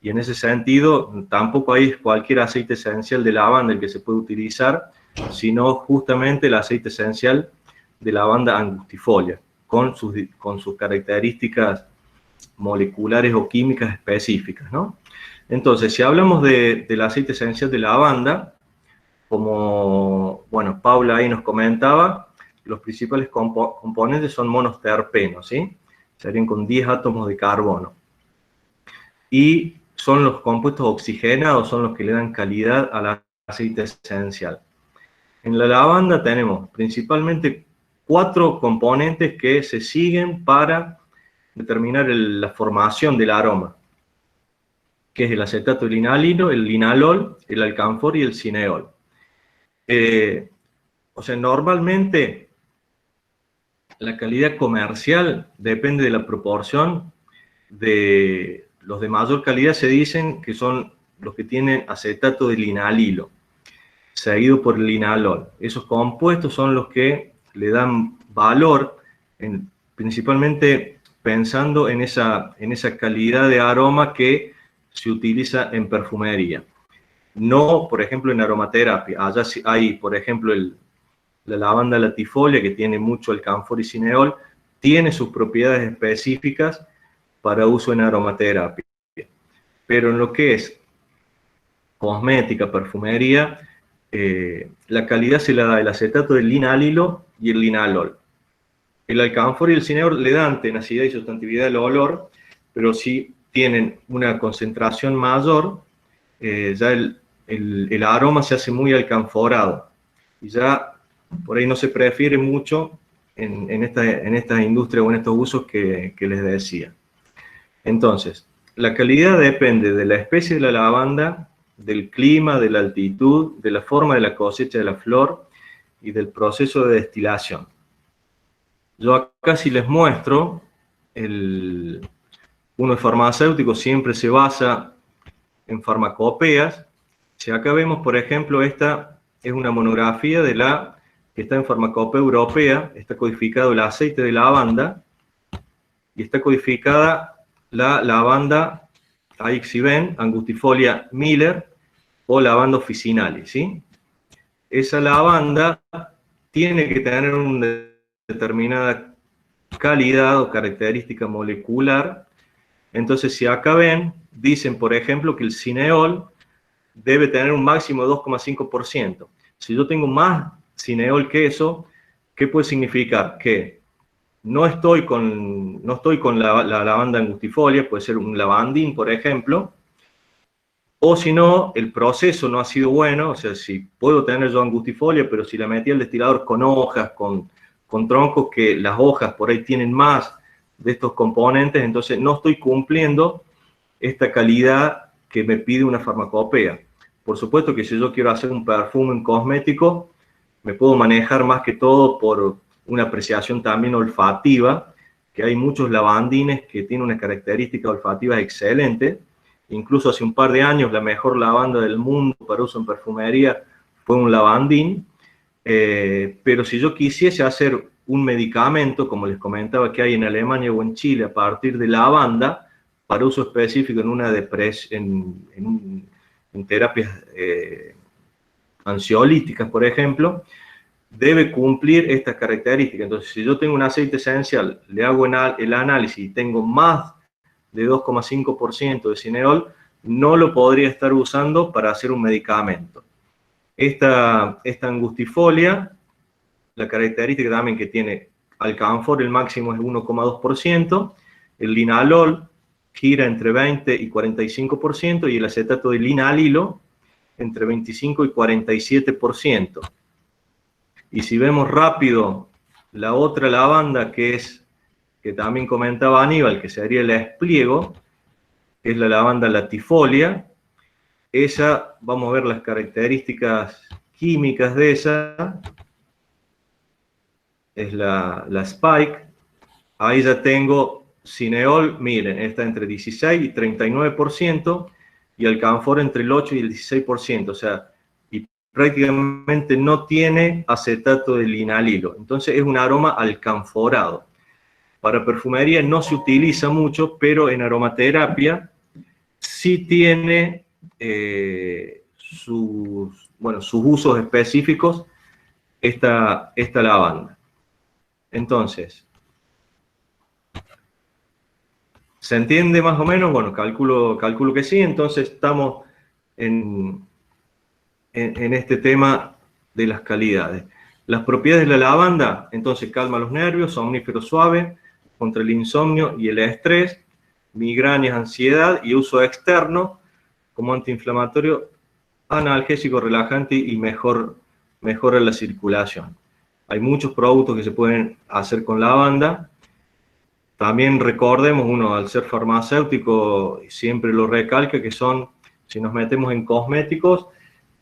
y en ese sentido tampoco hay cualquier aceite esencial de lavanda el que se puede utilizar, sino justamente el aceite esencial de lavanda angustifolia, con sus características moleculares o químicas específicas, ¿no? Entonces, si hablamos del aceite esencial de lavanda, como, bueno, Paula ahí nos comentaba, los principales componentes son monosterpenos, ¿sí? Serían con 10 átomos de carbono. Y son los compuestos oxigenados, son los que le dan calidad al aceite esencial. En la lavanda tenemos principalmente 4 componentes que se siguen para determinar la formación del aroma, que es el acetato de linalino, el linalol, el alcanfor y el cineol. O sea, normalmente la calidad comercial depende de la proporción de los de mayor calidad, se dicen que son los que tienen acetato de linalilo, seguido por el linalol. Esos compuestos son los que le dan valor, principalmente pensando en esa calidad de aroma que se utiliza en perfumería. No, por ejemplo, en aromaterapia. Allá hay, por ejemplo, la lavanda latifolia, que tiene mucho alcanfor y cineol, tiene sus propiedades específicas para uso en aromaterapia. Pero en lo que es cosmética, perfumería, la calidad se la da el acetato del linalilo y el linalol. El alcanfor y el cineol le dan tenacidad y sustantividad al olor, pero si tienen una concentración mayor, ya el aroma se hace muy alcanforado. Y ya por ahí no se prefiere mucho en esta industria o en estos usos que les decía. Entonces, la calidad depende de la especie de la lavanda, del clima, de la altitud, de la forma de la cosecha de la flor y del proceso de destilación. Yo acá si les muestro, uno farmacéutico siempre se basa en farmacopeas. Si acá vemos, por ejemplo, esta es una monografía que está en Farmacopea Europea, está codificado el aceite de lavanda y está codificada la lavanda Aixiben, Angustifolia Miller o lavanda officinalis, ¿sí? Esa lavanda tiene que tener una determinada calidad o característica molecular. Entonces, si acá ven, dicen, por ejemplo, que el cineol debe tener un máximo de 2,5%. Si yo tengo más cineol que eso, ¿qué puede significar? Que no estoy con la lavanda angustifolia, puede ser un lavandín, por ejemplo, o si no, el proceso no ha sido bueno, o sea, si puedo tener yo angustifolia, pero si la metí al destilador con hojas, con con troncos que las hojas por ahí tienen más de estos componentes, entonces no estoy cumpliendo esta calidad que me pide una farmacopea. Por supuesto que si yo quiero hacer un perfume, un cosmético, me puedo manejar más que todo por una apreciación también olfativa, que hay muchos lavandines que tienen una característica olfativa excelente. Incluso hace un par de años la mejor lavanda del mundo para uso en perfumería fue un lavandín. Pero si yo quisiese hacer un medicamento, como les comentaba que hay en Alemania o en Chile, a partir de lavanda, para uso específico en una depresión, en terapias ansiolíticas, por ejemplo, debe cumplir estas características. Entonces, si yo tengo un aceite esencial, le hago el análisis y tengo más de 2,5% de cineol, no lo podría estar usando para hacer un medicamento. Esta angustifolia, la característica también que tiene alcanfor, el máximo es 1,2%, el linalol gira entre 20 y 45%, y el acetato de linalilo entre 25 y 47%. Y si vemos rápido la otra lavanda que también comentaba Aníbal, que sería el espliego, que es la lavanda latifolia, esa, vamos a ver las características químicas de esa, es la Spike. Ahí ya tengo cineol, miren, está entre 16 y 39%, y alcanfor entre el 8 y el 16%, o sea, y prácticamente no tiene acetato de linalilo. Entonces es un aroma alcanforado. Para perfumería no se utiliza mucho, pero en aromaterapia sí tiene sus usos específicos esta lavanda. Entonces, ¿se entiende más o menos? Bueno, calculo que sí. Entonces estamos en este tema de las calidades. Las propiedades de la lavanda, entonces calma los nervios, somnífero suave, contra el insomnio y el estrés, migrañas, ansiedad, y uso externo como antiinflamatorio, analgésico, relajante, y mejora la circulación. Hay muchos productos que se pueden hacer con lavanda. También recordemos, uno al ser farmacéutico siempre lo recalca, que si nos metemos en cosméticos,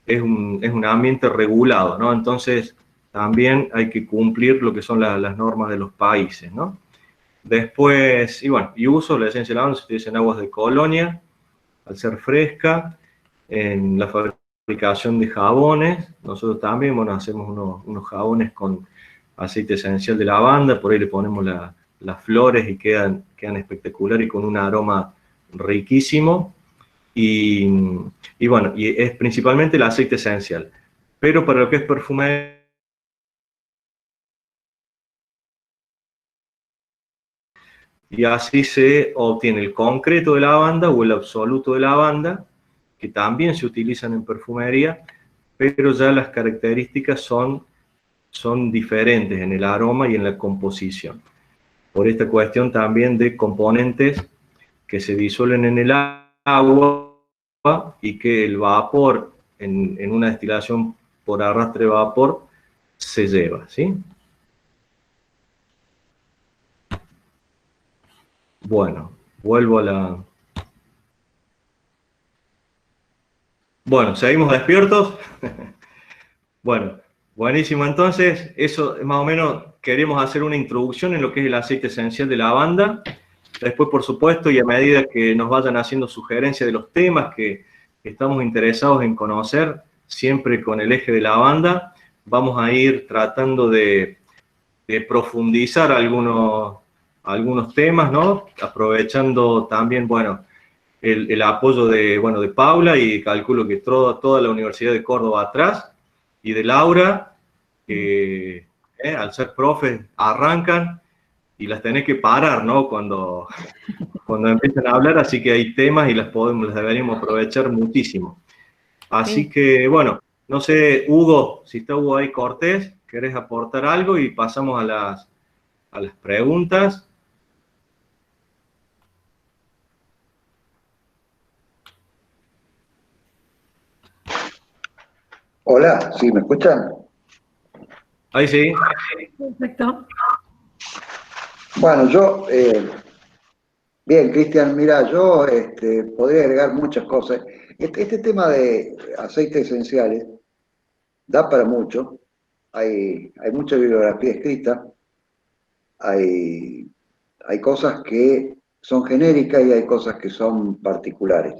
es un ambiente regulado, ¿no? Entonces también hay que cumplir lo que son las normas de los países, ¿no? Después, y uso la esencia de lavanda, se utiliza en aguas de colonia, al ser fresca, en la fabricación de jabones. Nosotros también, hacemos unos jabones con aceite esencial de lavanda, por ahí le ponemos las flores y quedan espectaculares y con un aroma riquísimo. Y es principalmente el aceite esencial. Pero para lo que es perfumería, y así se obtiene el concreto de lavanda o el absoluto de lavanda, que también se utilizan en perfumería, pero ya las características son diferentes en el aroma y en la composición. Por esta cuestión también de componentes que se disuelven en el agua y que el vapor, en una destilación por arrastre de vapor, se lleva, ¿sí? Bueno, vuelvo a la... Bueno, ¿seguimos despiertos? Bueno, buenísimo. Entonces, eso más o menos queremos hacer una introducción en lo que es el aceite esencial de lavanda. Después, por supuesto, y a medida que nos vayan haciendo sugerencias de los temas que estamos interesados en conocer, siempre con el eje de lavanda, vamos a ir tratando de profundizar algunos temas, ¿no? Aprovechando también, el apoyo de Paula, y calculo que toda la Universidad de Córdoba atrás, y de Laura, que al ser profes arrancan y las tenés que parar, ¿no? Cuando empiezan a hablar, así que hay temas y las deberíamos aprovechar muchísimo. Así Sí. que, no sé, Hugo, si está Hugo ahí Cortés, ¿querés aportar algo? Y pasamos a las preguntas. Hola, ¿sí me escuchan? Ahí sí. Perfecto. Bueno, bien, Cristian, mira, yo podría agregar muchas cosas. Este tema de aceites esenciales da para mucho. Hay mucha bibliografía escrita, hay, hay cosas que son genéricas y hay cosas que son particulares.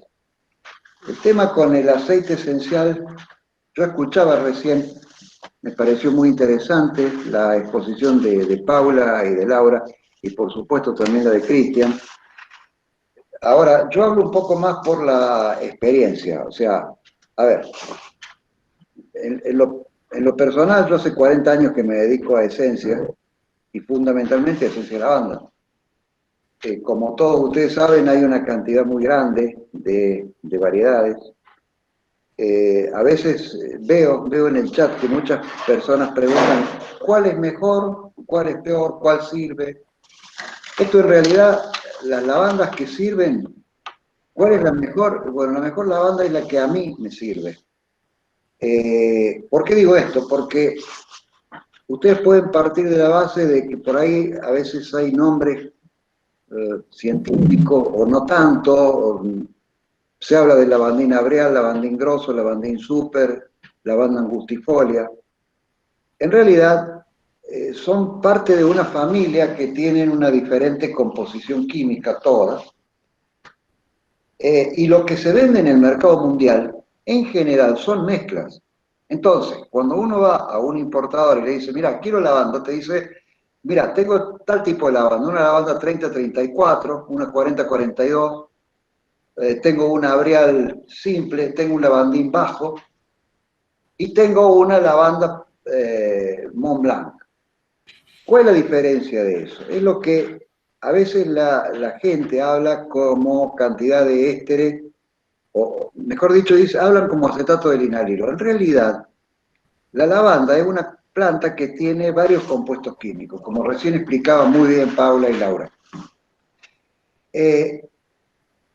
El tema con el aceite esencial, yo escuchaba recién, me pareció muy interesante la exposición de Paula y de Laura, y por supuesto también la de Cristian. Ahora, yo hablo un poco más por la experiencia, o sea, a ver, en lo personal, yo hace 40 años que me dedico a esencia, y fundamentalmente a esencia de lavanda. Como todos ustedes saben, hay una cantidad muy grande de variedades. A veces veo en el chat que muchas personas preguntan cuál es mejor, cuál es peor, cuál sirve. Esto en realidad, las lavandas que sirven, ¿cuál es la mejor? Bueno, la mejor lavanda es la que a mí me sirve. ¿Por qué digo esto? Porque ustedes pueden partir de la base de que por ahí a veces hay nombres científicos o no tanto. Se habla de lavandina breal, lavandín grosso, lavandín super, lavanda angustifolia. En realidad, son parte de una familia que tienen una diferente composición química todas. Y lo que se vende en el mercado mundial, en general, son mezclas. Entonces, cuando uno va a un importador y le dice, mira, quiero lavanda, te dice, mira, tengo tal tipo de lavanda, una lavanda 30-34, una 40-42, tengo una Brial simple, tengo un lavandín bajo y tengo una lavanda Mont Blanc. ¿Cuál es la diferencia de eso? Es lo que a veces la gente habla como cantidad de ésteres, o mejor dicho, hablan como acetato de linalilo. En realidad, la lavanda es una planta que tiene varios compuestos químicos, como recién explicaba muy bien Paula y Laura.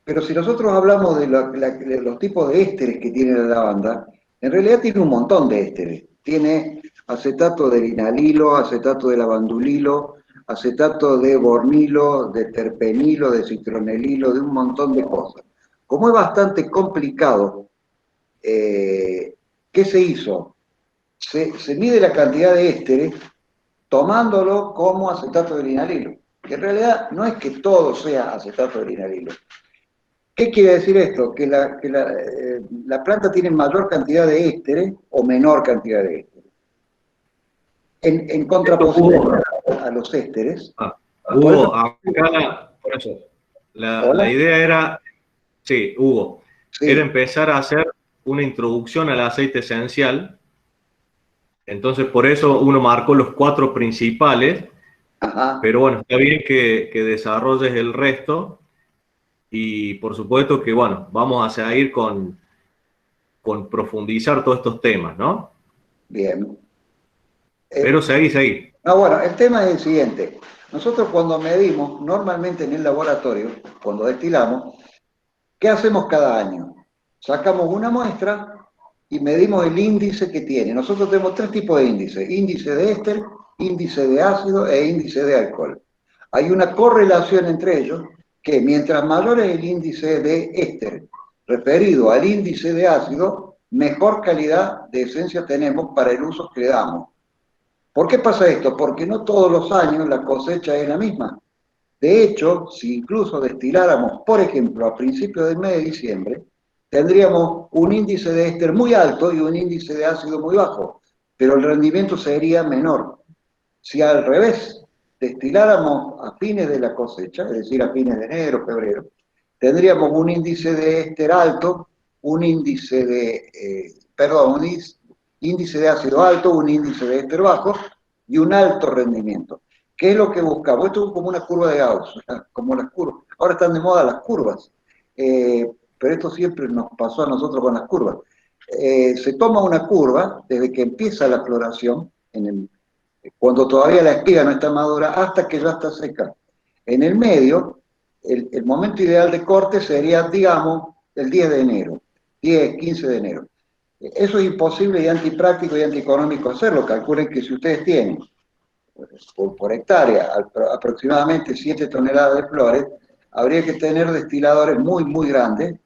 Pero si nosotros hablamos de los tipos de ésteres que tiene la lavanda, en realidad tiene un montón de ésteres. Tiene acetato de linalilo, acetato de lavandulilo, acetato de bornilo, de terpenilo, de citronelilo, de un montón de cosas. Como es bastante complicado, ¿qué se hizo? Se mide la cantidad de ésteres tomándolo como acetato de linalilo, que en realidad no es que todo sea acetato de linalilo. ¿Qué quiere decir esto? Que la planta tiene mayor cantidad de ésteres o menor cantidad de ésteres. En contraposición a los ésteres. Hugo, acá, por eso, la idea era, sí, Hugo, sí, era empezar a hacer una introducción al aceite esencial. Entonces, por eso uno marcó los 4 principales, ajá, pero bueno, está bien que desarrolles el resto. Y por supuesto que, bueno, vamos a seguir con profundizar todos estos temas, ¿no? bien. Pero seguí. No, bueno, el tema es el siguiente. Nosotros cuando medimos, normalmente en el laboratorio, cuando destilamos, ¿qué hacemos cada año? Sacamos una muestra y medimos el índice que tiene. Nosotros tenemos 3 tipos de índice: índice de éster, índice de ácido e índice de alcohol. Hay una correlación entre ellos, que mientras mayor es el índice de éster referido al índice de ácido, mejor calidad de esencia tenemos para el uso que le damos. ¿Por qué pasa esto? Porque no todos los años la cosecha es la misma. De hecho, si incluso destiláramos, por ejemplo, a principios del mes de diciembre, tendríamos un índice de éster muy alto y un índice de ácido muy bajo, pero el rendimiento sería menor. Si al revés destiláramos a fines de la cosecha, es decir, a fines de enero, febrero, tendríamos un índice de éster alto, un índice de, índice de ácido alto, un índice de éster bajo y un alto rendimiento. ¿Qué es lo que buscamos? Esto es como una curva de Gauss, como las curvas. Ahora están de moda las curvas, pero esto siempre nos pasó a nosotros con las curvas. Se toma una curva desde que empieza la floración, cuando todavía la espiga no está madura, hasta que ya está seca. En el medio, el momento ideal de corte sería, digamos, el 10 de enero, 10, 15 de enero. Eso es imposible y antipráctico y antieconómico hacerlo. Calculen que si ustedes tienen por hectárea aproximadamente 7 toneladas de flores, habría que tener destiladores muy, muy grandes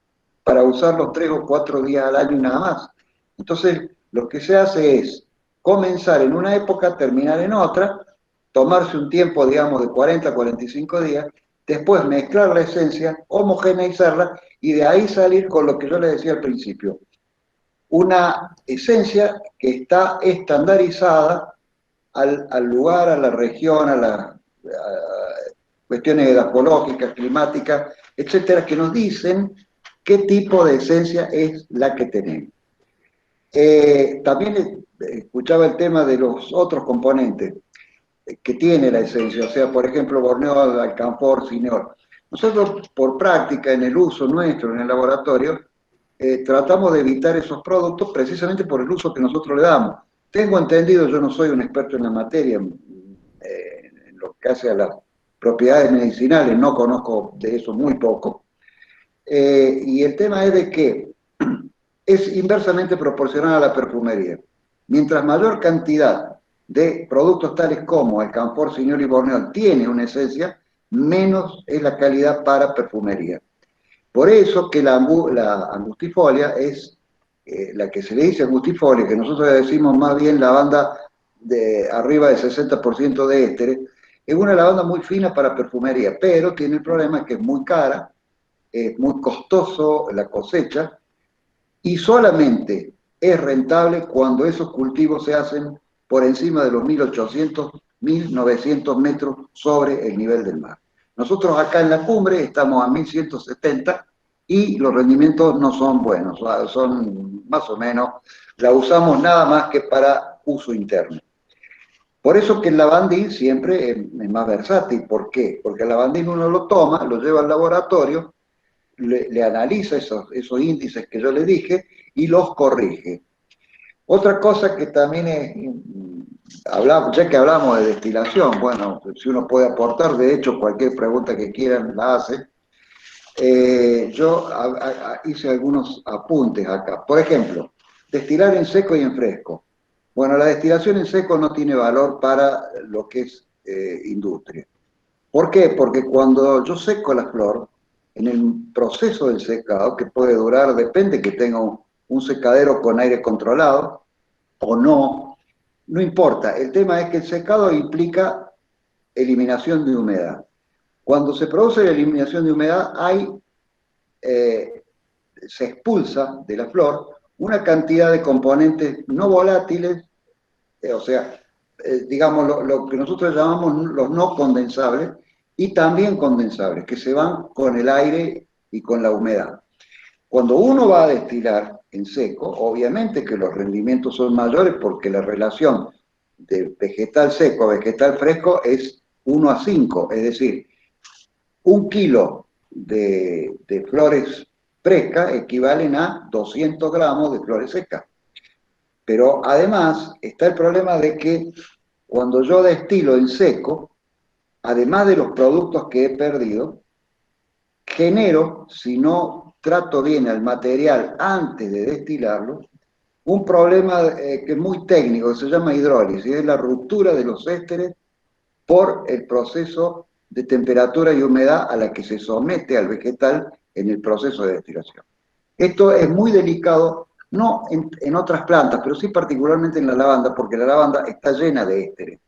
para usarlos 3 o 4 días al año y nada más. Entonces, lo que se hace es comenzar en una época, terminar en otra, tomarse un tiempo, digamos, de 40 a 45 días, después mezclar la esencia, homogeneizarla y de ahí salir con lo que yo les decía al principio. Una esencia que está estandarizada al lugar, a la región, a las cuestiones ecológicas, climáticas, etcétera, que nos dicen qué tipo de esencia es la que tenemos. También escuchaba el tema de los otros componentes que tiene la esencia, o sea, por ejemplo, Borneo, alcanfor, cineol. Nosotros, por práctica, en el uso nuestro, en el laboratorio, tratamos de evitar esos productos precisamente por el uso que nosotros le damos. Tengo entendido, yo no soy un experto en la materia, en lo que hace a las propiedades medicinales, no conozco de eso muy poco. Y el tema es de que es inversamente proporcional a la perfumería. Mientras mayor cantidad de productos tales como alcanfor, cineol y borneol tiene una esencia, menos es la calidad para perfumería. Por eso que la angustifolia es la que se le dice angustifolia, que nosotros le decimos más bien lavanda de arriba del 60% de ésteres, es una lavanda muy fina para perfumería, pero tiene el problema que es muy cara, es muy costoso la cosecha, y solamente es rentable cuando esos cultivos se hacen por encima de los 1800, 1900 metros sobre el nivel del mar. Nosotros acá en la cumbre estamos a 1170 y los rendimientos no son buenos, son más o menos, la usamos nada más que para uso interno. Por eso que el lavandín siempre es más versátil. ¿Por qué? Porque el lavandín uno lo toma, lo lleva al laboratorio, le analiza esos índices que yo le dije y los corrige. Otra cosa que también es, ya que hablamos de destilación, bueno, si uno puede aportar, de hecho cualquier pregunta que quieran la hace. Yo hice algunos apuntes acá. Por ejemplo, destilar en seco y en fresco. Bueno, la destilación en seco no tiene valor para lo que es industria. ¿Por qué? Porque cuando yo seco la flor, en el proceso del secado, que puede durar, depende que tenga un secadero con aire controlado o no, no importa. El tema es que el secado implica eliminación de humedad. Cuando se produce la eliminación de humedad, se expulsa de la flor una cantidad de componentes no volátiles, o sea, digamos lo que nosotros llamamos los no condensables, y también condensables, que se van con el aire y con la humedad. Cuando uno va a destilar en seco, obviamente que los rendimientos son mayores porque la relación de vegetal seco a vegetal fresco es 1 a 5, es decir, 1 kilo de flores frescas equivalen a 200 gramos de flores secas. Pero además está el problema de que cuando yo destilo en seco, además de los productos que he perdido, genero, si no trato bien al material antes de destilarlo, un problema que es muy técnico, que se llama hidrólisis, es la ruptura de los ésteres por el proceso de temperatura y humedad a la que se somete al vegetal en el proceso de destilación. Esto es muy delicado, no en otras plantas, pero sí particularmente en la lavanda, porque la lavanda está llena de ésteres.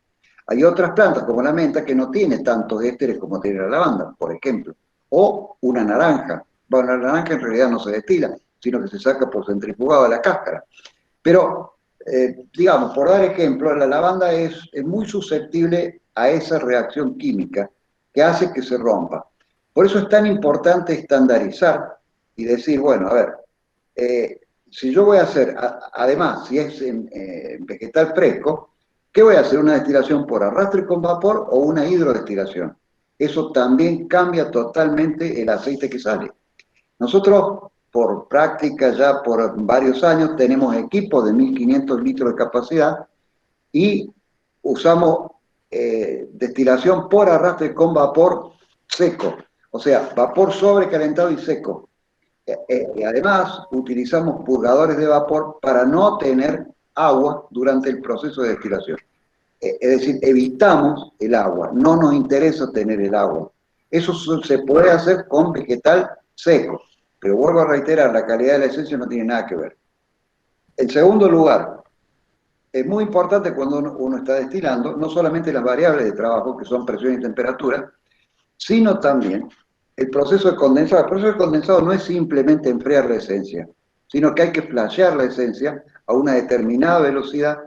Hay otras plantas, como la menta, que no tiene tantos ésteres como tiene la lavanda, por ejemplo. O una naranja. Bueno, la naranja en realidad no se destila, sino que se saca por centrifugado de la cáscara. Pero, digamos, por dar ejemplo, la lavanda es muy susceptible a esa reacción química que hace que se rompa. Por eso es tan importante estandarizar y decir, bueno, a ver, si yo voy a hacer, además, si es en vegetal fresco, ¿qué voy a hacer? ¿Una destilación por arrastre con vapor o una hidrodestilación? Eso también cambia totalmente el aceite que sale. Nosotros, por práctica ya por varios años, tenemos equipos de 1500 litros de capacidad y usamos destilación por arrastre con vapor seco, o sea, vapor sobrecalentado y seco. Y además utilizamos purgadores de vapor para no tener agua durante el proceso de destilación. Es decir, evitamos el agua, no nos interesa tener el agua. Eso se puede hacer con vegetal seco, pero vuelvo a reiterar, la calidad de la esencia no tiene nada que ver. En segundo lugar, es muy importante cuando uno está destilando, no solamente las variables de trabajo, que son presión y temperatura, sino también el proceso de condensado. El proceso de condensado no es simplemente enfriar la esencia, sino que hay que flashear la esencia a una determinada velocidad,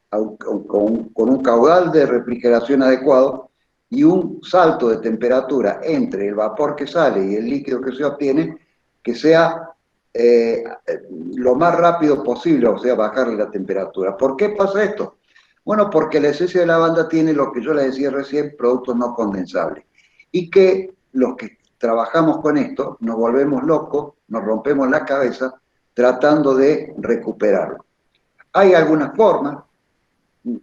con un caudal de refrigeración adecuado y un salto de temperatura entre el vapor que sale y el líquido que se obtiene, que sea lo más rápido posible, o sea, bajarle la temperatura. ¿Por qué pasa esto? Bueno, porque la esencia de lavanda tiene lo que yo le decía recién, productos no condensables. Y que los que trabajamos con esto nos volvemos locos, nos rompemos la cabeza tratando de recuperarlo. Hay algunas formas,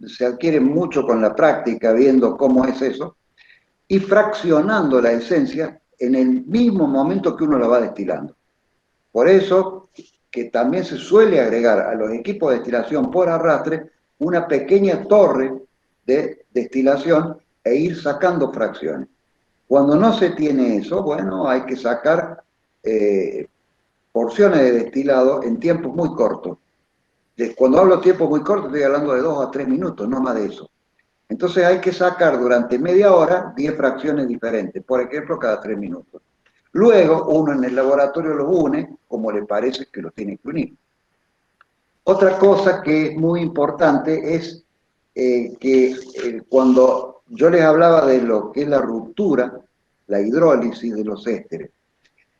se adquiere mucho con la práctica, viendo cómo es eso, y fraccionando la esencia en el mismo momento que uno la va destilando. Por eso que también se suele agregar a los equipos de destilación por arrastre una pequeña torre de destilación e ir sacando fracciones. Cuando no se tiene eso, bueno, hay que sacar porciones de destilado en tiempos muy cortos. Cuando hablo de tiempos muy cortos, estoy hablando de 2 a 3 minutos, no más de eso. Entonces hay que sacar durante media hora 10 fracciones diferentes, por ejemplo, cada 3 minutos. Luego, uno en el laboratorio los une como le parece que los tiene que unir. Otra cosa que es muy importante es que cuando yo les hablaba de lo que es la ruptura, la hidrólisis de los ésteres,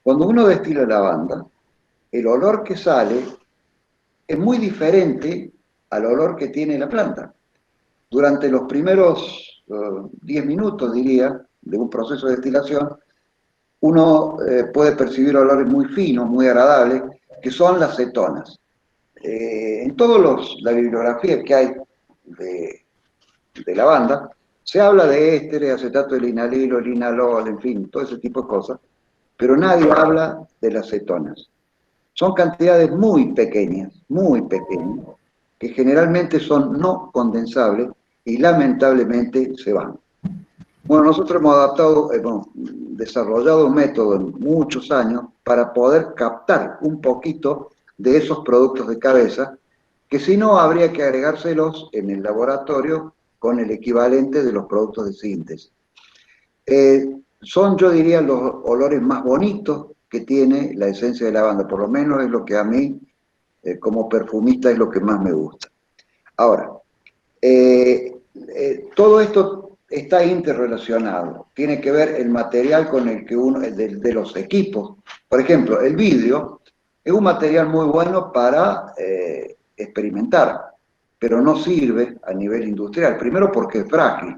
cuando uno destila lavanda, el olor que sale es muy diferente al olor que tiene la planta. Durante los primeros 10 minutos, diría, de un proceso de destilación, uno puede percibir olores muy finos, muy agradables, que son las cetonas. En toda la bibliografía que hay de lavanda, se habla de ésteres, acetato de linalilo, linalol, en fin, todo ese tipo de cosas, pero nadie habla de las cetonas. Son cantidades muy pequeñas, que generalmente son no condensables y lamentablemente se van. Bueno, nosotros hemos desarrollado un método en muchos años para poder captar un poquito de esos productos de cabeza, que si no habría que agregárselos en el laboratorio con el equivalente de los productos de síntesis. Son, yo diría, los olores más bonitos que tiene la esencia de lavanda, por lo menos es lo que a mí, como perfumista, es lo que más me gusta. Ahora, todo esto está interrelacionado, tiene que ver el material con el que uno, de los equipos. Por ejemplo, el vidrio es un material muy bueno para experimentar, pero no sirve a nivel industrial. Primero porque es frágil,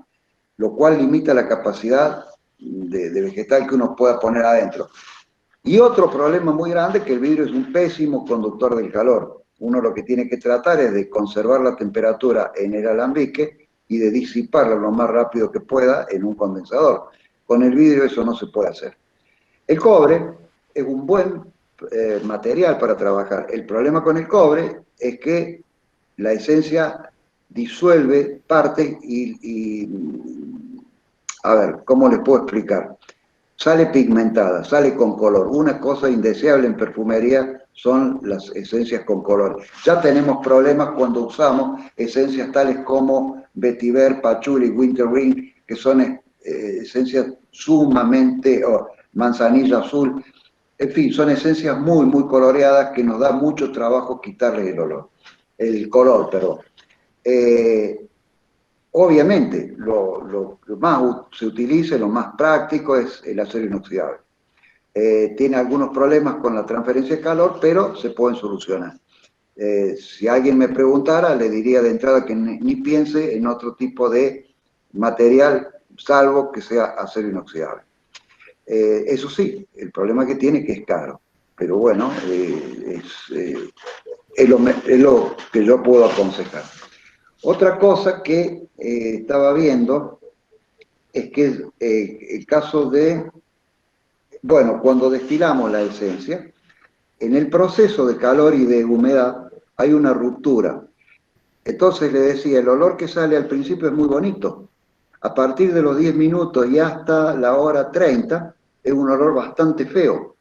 lo cual limita la capacidad de vegetal que uno pueda poner adentro. Y otro problema muy grande es que el vidrio es un pésimo conductor del calor. Uno lo que tiene que tratar es de conservar la temperatura en el alambique y de disiparla lo más rápido que pueda en un condensador. Con el vidrio eso no se puede hacer. El cobre es un buen material para trabajar. El problema con el cobre es que la esencia disuelve parte a ver, ¿cómo les puedo explicar? Sale pigmentada, sale con color. Una cosa indeseable en perfumería son las esencias con color. Ya tenemos problemas cuando usamos esencias tales como vetiver, patchouli, wintergreen, que son esencias sumamente, manzanilla azul, en fin, son esencias muy, muy coloreadas que nos da mucho trabajo quitarles el color, perdón. Obviamente, lo que más se utiliza, lo más práctico es el acero inoxidable. Tiene algunos problemas con la transferencia de calor, pero se pueden solucionar. Si alguien me preguntara, le diría de entrada que ni piense en otro tipo de material, salvo que sea acero inoxidable. Eso sí, el problema que tiene es que es caro, pero bueno, es lo que yo puedo aconsejar. Otra cosa que estaba viendo es que el caso de, bueno, cuando destilamos la esencia, en el proceso de calor y de humedad hay una ruptura. Entonces le decía, el olor que sale al principio es muy bonito. A partir de los 10 minutos y hasta la hora 30 es un olor bastante feo.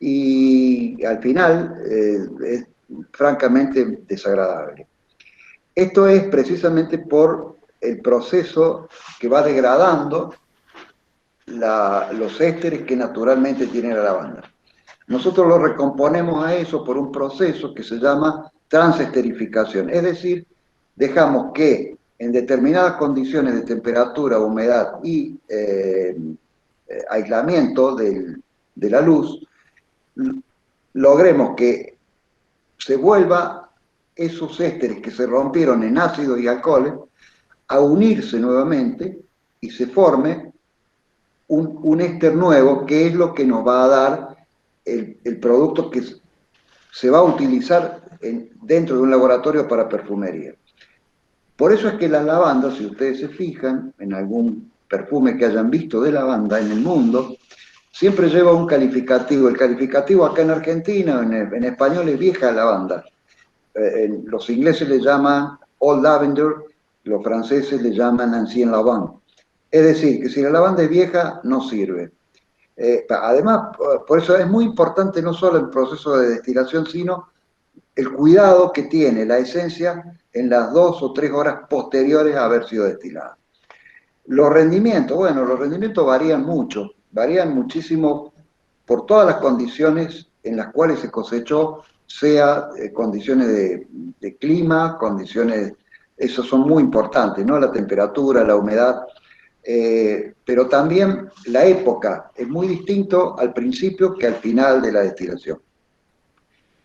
Y al final es francamente desagradable. Esto es precisamente por el proceso que va degradando los ésteres que naturalmente tiene la lavanda. Nosotros lo recomponemos a eso por un proceso que se llama transesterificación, es decir, dejamos que en determinadas condiciones de temperatura, humedad y aislamiento de la luz, logremos que se vuelva esos ésteres que se rompieron en ácidos y alcoholes a unirse nuevamente y se forme un éster nuevo, que es lo que nos va a dar el producto que se va a utilizar dentro de un laboratorio para perfumería. Por eso es que las lavandas, si ustedes se fijan en algún perfume que hayan visto de lavanda en el mundo, siempre lleva un calificativo. El calificativo acá en Argentina, en español, es vieja lavanda. Los ingleses le llaman Old Lavender, los franceses le llaman Ancien Lavande. Es decir, que si la lavanda es vieja, no sirve. Además, por eso es muy importante no solo el proceso de destilación, sino el cuidado que tiene la esencia en las 2 o 3 horas posteriores a haber sido destilada. Los rendimientos, bueno, los rendimientos varían mucho, varían muchísimo por todas las condiciones en las cuales se cosechó, sea condiciones de clima, condiciones, esos son muy importantes, ¿no? La temperatura, la humedad, pero también la época es muy distinto al principio que al final de la destilación.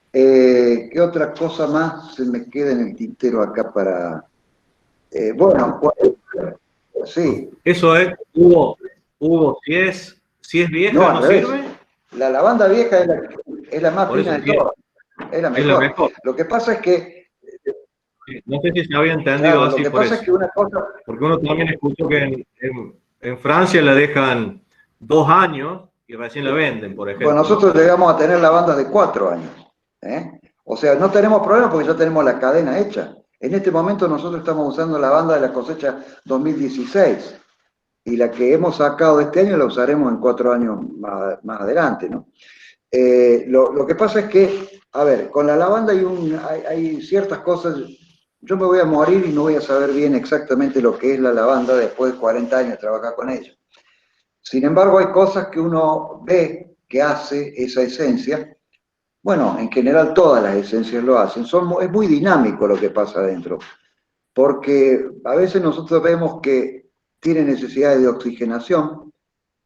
¿Qué otra cosa más se me queda en el tintero acá para...? Bueno, sí. Eso es, Hugo, si es vieja, No, ¿no sirve? La lavanda vieja es la más fina de todas. Es la mejor. Es la mejor. Lo que pasa es que... No sé si se había entendido Claro, así lo que por pasa eso. es que una cosa... Porque uno también escuchó que en Francia la dejan 2 años y recién la venden, por ejemplo. Bueno, nosotros llegamos a tener lavandas de 4 años. O sea, no tenemos problema porque ya tenemos la cadena hecha. En este momento nosotros estamos usando la lavanda de la cosecha 2016 y la que hemos sacado de este año la usaremos en 4 años más adelante, ¿no? Lo que pasa es que, a ver, con la lavanda hay ciertas cosas. Yo me voy a morir y no voy a saber bien exactamente lo que es la lavanda después de 40 años de trabajar con ella. Sin embargo, hay cosas que uno ve que hace esa esencia. Bueno, en general todas las esencias lo hacen. Es muy dinámico lo que pasa adentro. Porque a veces nosotros vemos que tiene necesidades de oxigenación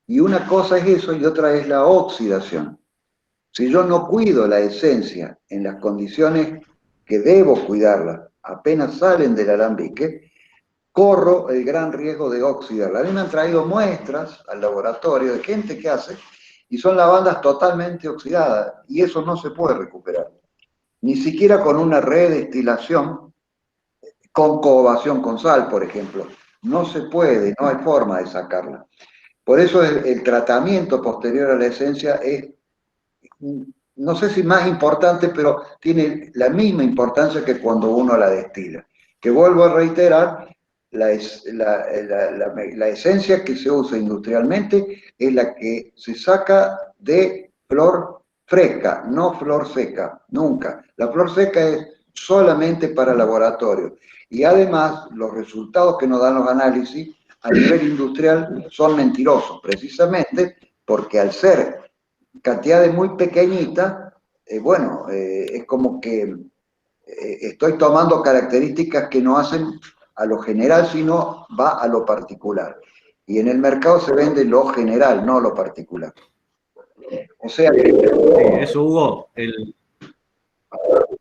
y una cosa es eso y otra es la oxidación. Si yo no cuido la esencia en las condiciones que debo cuidarla, apenas salen del alambique, corro el gran riesgo de oxidarla. A mí me han traído muestras al laboratorio de gente que hace y son lavandas totalmente oxidadas y eso no se puede recuperar. Ni siquiera con una redestilación, con cohobación con sal, por ejemplo. No se puede, no hay forma de sacarla. Por eso el tratamiento posterior a la esencia es, no sé si más importante, pero tiene la misma importancia que cuando uno la destila. Que vuelvo a reiterar, la esencia que se usa industrialmente es la que se saca de flor fresca, no flor seca, nunca. La flor seca es solamente para laboratorio. Y además, los resultados que nos dan los análisis a nivel industrial son mentirosos, precisamente porque al ser cantidades muy pequeñitas, bueno, es como que estoy tomando características que no hacen a lo general, sino va a lo particular. Y en el mercado se vende lo general, no lo particular. O sea que... Sí, eso, Hugo,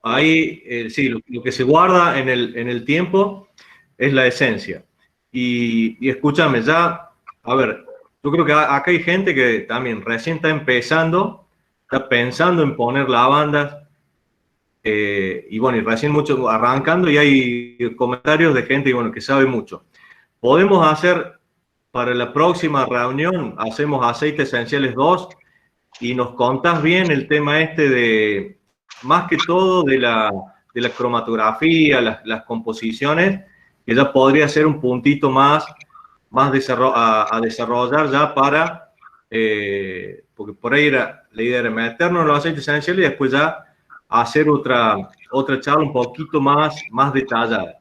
ahí sí, lo que se guarda en el tiempo es la esencia. Y escúchame, ya, a ver, yo creo que acá hay gente que también recién está empezando, está pensando en poner lavandas, y bueno, y recién mucho arrancando, y hay comentarios de gente bueno, que sabe mucho. Podemos hacer, para la próxima reunión, hacemos aceites esenciales 2, y nos contás bien el tema este de, más que todo, de la cromatografía, las composiciones, que ya podría ser un puntito más a desarrollar ya para, porque por ahí la idea era meternos en los aceites esenciales y después ya hacer otra charla un poquito más detallada.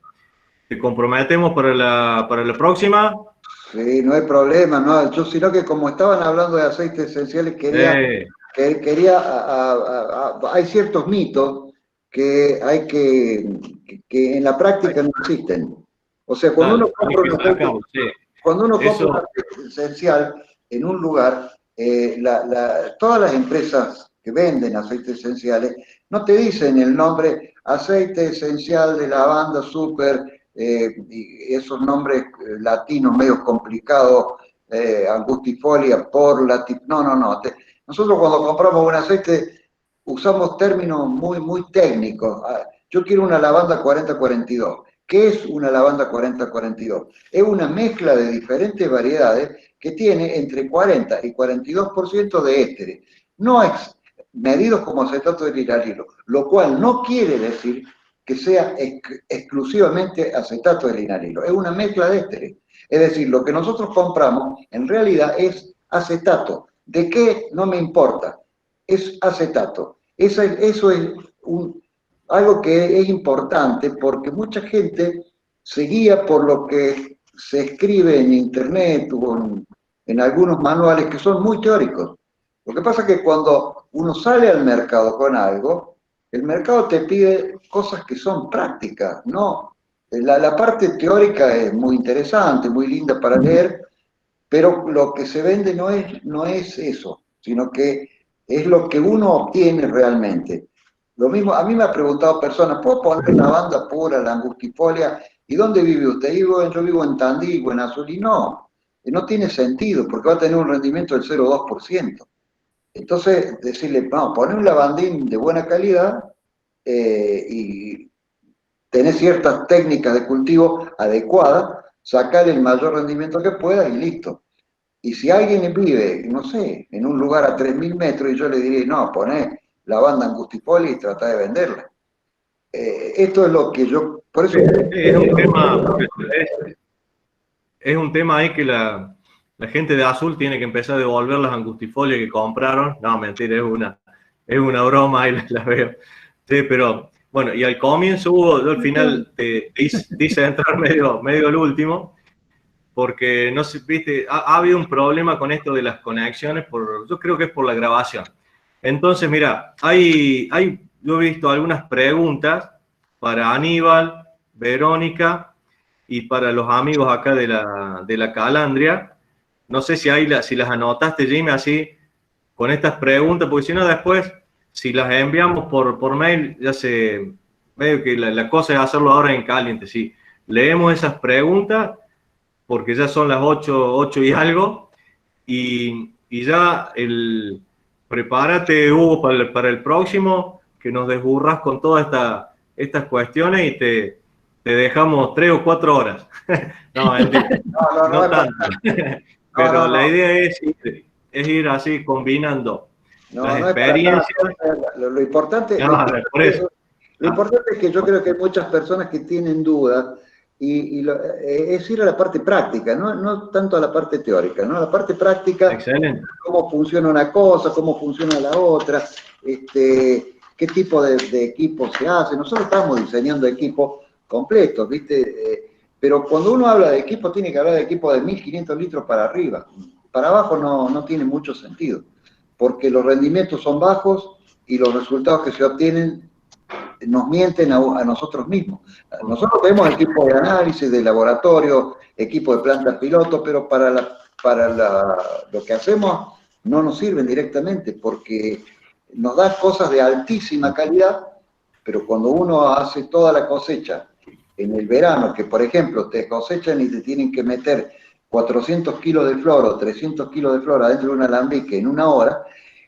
¿Te comprometemos para la próxima? Sí, no hay problema, no, yo sino que como estaban hablando de aceites esenciales, hay ciertos mitos que hay que en la práctica no existen. O sea, cuando uno compra un aceite esencial en un lugar, todas las empresas que venden aceites esenciales no te dicen el nombre aceite esencial de lavanda super, y esos nombres latinos medio complicados, angustifolia, no. Nosotros cuando compramos un aceite usamos términos muy técnicos. Yo quiero una lavanda 4042. ¿Qué es una lavanda 4042? Es una mezcla de diferentes variedades que tiene entre 40 y 42% de ésteres. No es medidos como acetato de liranilo, lo cual no quiere decir que sea exclusivamente acetato de liranilo. Es una mezcla de ésteres. Es decir, lo que nosotros compramos en realidad es acetato. ¿De qué? No me importa. Es acetato. Eso es algo que es importante porque mucha gente se guía por lo que se escribe en internet o en algunos manuales que son muy teóricos. Lo que pasa es que cuando uno sale al mercado con algo, el mercado te pide cosas que son prácticas, ¿no? La parte teórica es muy interesante, muy linda para leer, pero lo que se vende no es eso, sino que es lo que uno obtiene realmente. Lo mismo, a mí me ha preguntado personas, ¿puedo poner lavanda pura, la angustifolia? ¿Y dónde vive usted? Yo vivo en Tandil o en Azul, y no tiene sentido, porque va a tener un rendimiento del 0,2%. Entonces, decirle, no, poner un lavandín de buena calidad y tener ciertas técnicas de cultivo adecuadas, sacar el mayor rendimiento que pueda y listo. Y si alguien vive, no sé, en un lugar a 3.000 metros, y yo le diría, no, poné lavanda angustifolia y trata de venderla. Esto es lo que yo, por eso... Es un tema ahí que la gente de Azul tiene que empezar a devolver las angustifolias que compraron. No, mentira, es una broma, ahí la veo. Sí, pero bueno, y al comienzo yo al final te hice entrar medio al último, porque no sé, viste, ha habido un problema con esto de las conexiones, yo creo que es por la grabación. Entonces, mira, yo he visto algunas preguntas para Aníbal, Verónica y para los amigos acá de la Calandria. No sé si las anotaste, Jimmy, así con estas preguntas, porque si no después, si las enviamos por mail, ya se medio que la cosa es hacerlo ahora en caliente, sí. Leemos esas preguntas porque ya son las 8 y algo, y ya prepárate, Hugo, para el próximo, que nos desburras con todas estas cuestiones y te dejamos 3 o 4 horas. No, mentira. No tanto. Pero la idea es ir así combinando las experiencias. Lo importante, lo importante es que yo creo que hay muchas personas que tienen dudas y es ir a la parte práctica, no tanto a la parte teórica, ¿no? La parte práctica, excelente, cómo funciona una cosa, cómo funciona la otra, qué tipo de equipo se hace. Nosotros estamos diseñando equipos completos, ¿viste? Pero cuando uno habla de equipo, tiene que hablar de equipo de 1.500 litros para arriba. Para abajo no tiene mucho sentido, porque los rendimientos son bajos y los resultados que se obtienen nos mienten a nosotros mismos. Nosotros tenemos equipo de análisis, de laboratorio, equipo de plantas piloto, pero para lo que hacemos no nos sirven directamente, porque nos da cosas de altísima calidad, pero cuando uno hace toda la cosecha en el verano, que por ejemplo te cosechan y te tienen que meter 400 kilos de flor o 300 kilos de flor adentro de un alambique en una hora,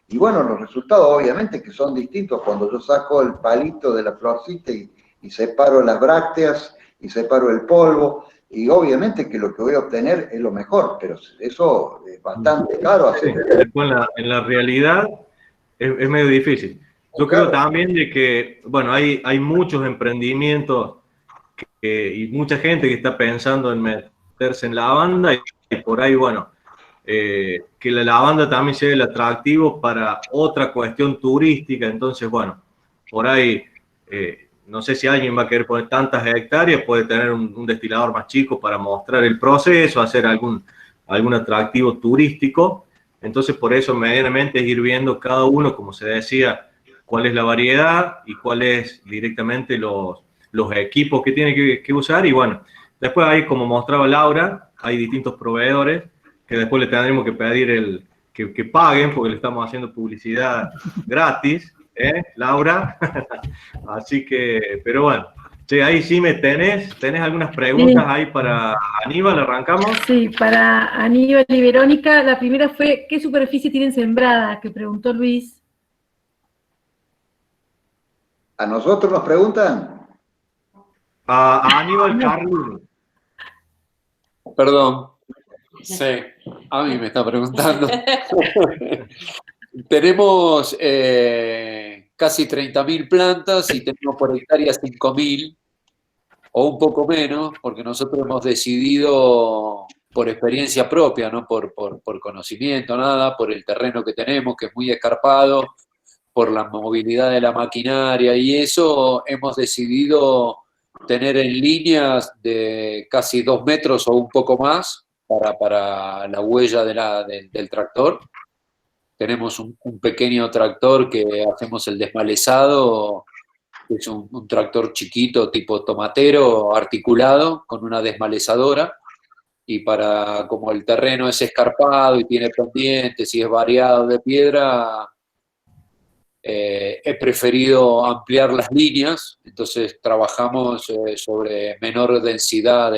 y bueno, los resultados obviamente que son distintos cuando yo saco el palito de la florcita y separo las brácteas y separo el polvo, y obviamente que lo que voy a obtener es lo mejor, pero eso es bastante caro hacer. Después en la realidad es medio difícil. Yo creo también de que, bueno, hay muchos emprendimientos y mucha gente que está pensando en meterse en lavanda y por ahí, bueno, que la lavanda también sea el atractivo para otra cuestión turística. Entonces, bueno, por ahí, no sé si alguien va a querer poner tantas hectáreas, puede tener un destilador más chico para mostrar el proceso, hacer algún atractivo turístico. Entonces, por eso medianamente es ir viendo cada uno, como se decía, cuál es la variedad y cuál es directamente los equipos que tiene que usar. Y bueno, después ahí, como mostraba Laura, hay distintos proveedores que después le tendremos que pedir que paguen, porque le estamos haciendo publicidad gratis, Laura? Así que, pero bueno, sí, ahí sí tenés algunas preguntas ahí para Aníbal, ¿arrancamos? Sí, para Aníbal y Verónica, la primera fue, ¿qué superficie tienen sembrada? Que preguntó Luis. ¿A nosotros nos preguntan? A Aníbal Carlini. Perdón. Sí, a mí me está preguntando. Tenemos casi 30.000 plantas y tenemos por hectárea 5.000 o un poco menos, porque nosotros hemos decidido por experiencia propia, no por conocimiento, nada, por el terreno que tenemos, que es muy escarpado, por la movilidad de la maquinaria y eso, hemos decidido tener en líneas de casi 2 metros o un poco más para la huella del tractor. Tenemos un pequeño tractor que hacemos el desmalezado, que es un tractor chiquito tipo tomatero articulado con una desmalezadora, y como el terreno es escarpado y tiene pendientes y es variado de piedra, he preferido ampliar las líneas, entonces trabajamos sobre menor densidad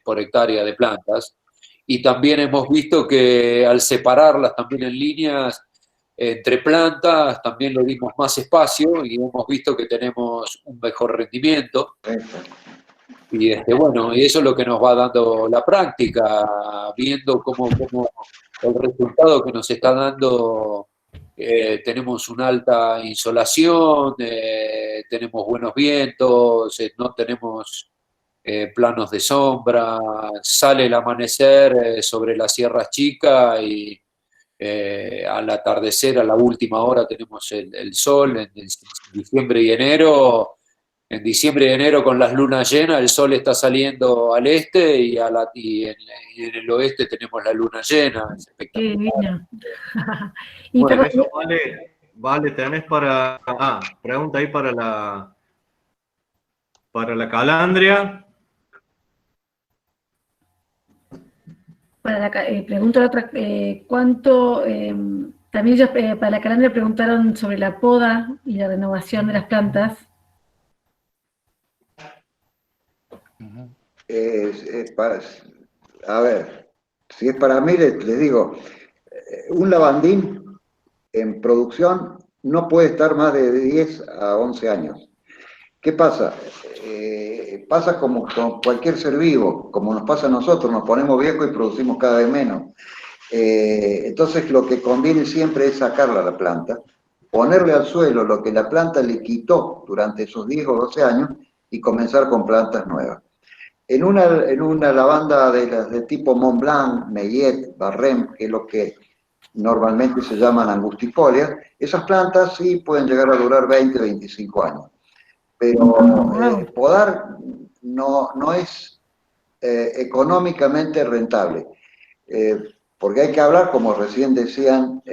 por hectárea de plantas. Y también hemos visto que al separarlas también en líneas entre plantas, también le dimos más espacio y hemos visto que tenemos un mejor rendimiento. Y bueno, y eso es lo que nos va dando la práctica, viendo cómo el resultado que nos está dando. Tenemos una alta insolación, tenemos buenos vientos, no tenemos planos de sombra, sale el amanecer sobre las sierras chicas y al atardecer, a la última hora, tenemos el sol en diciembre y enero. En diciembre y enero con las lunas llenas, el sol está saliendo al este y en el oeste tenemos la luna llena. Es espectacular. Qué divino. Bueno, eso vale, tenés pregunta ahí para la calandria. Pregunto la otra, ¿cuánto? También ellos para la calandria preguntaron sobre la poda y la renovación de las plantas. A ver, si es para mí, les digo, un lavandín en producción no puede estar más de 10 a 11 años. ¿Qué pasa? Pasa como con cualquier ser vivo, como nos pasa a nosotros, nos ponemos viejos y producimos cada vez menos. Entonces lo que conviene siempre es sacarla a la planta, ponerle al suelo lo que la planta le quitó durante esos 10 o 12 años y comenzar con plantas nuevas. En una lavanda de tipo Mont Blanc, Meillet, Barrem, que es lo que normalmente se llaman angustifolias, esas plantas sí pueden llegar a durar 20, 25 años. Pero podar no es económicamente rentable, porque hay que hablar, como recién decían,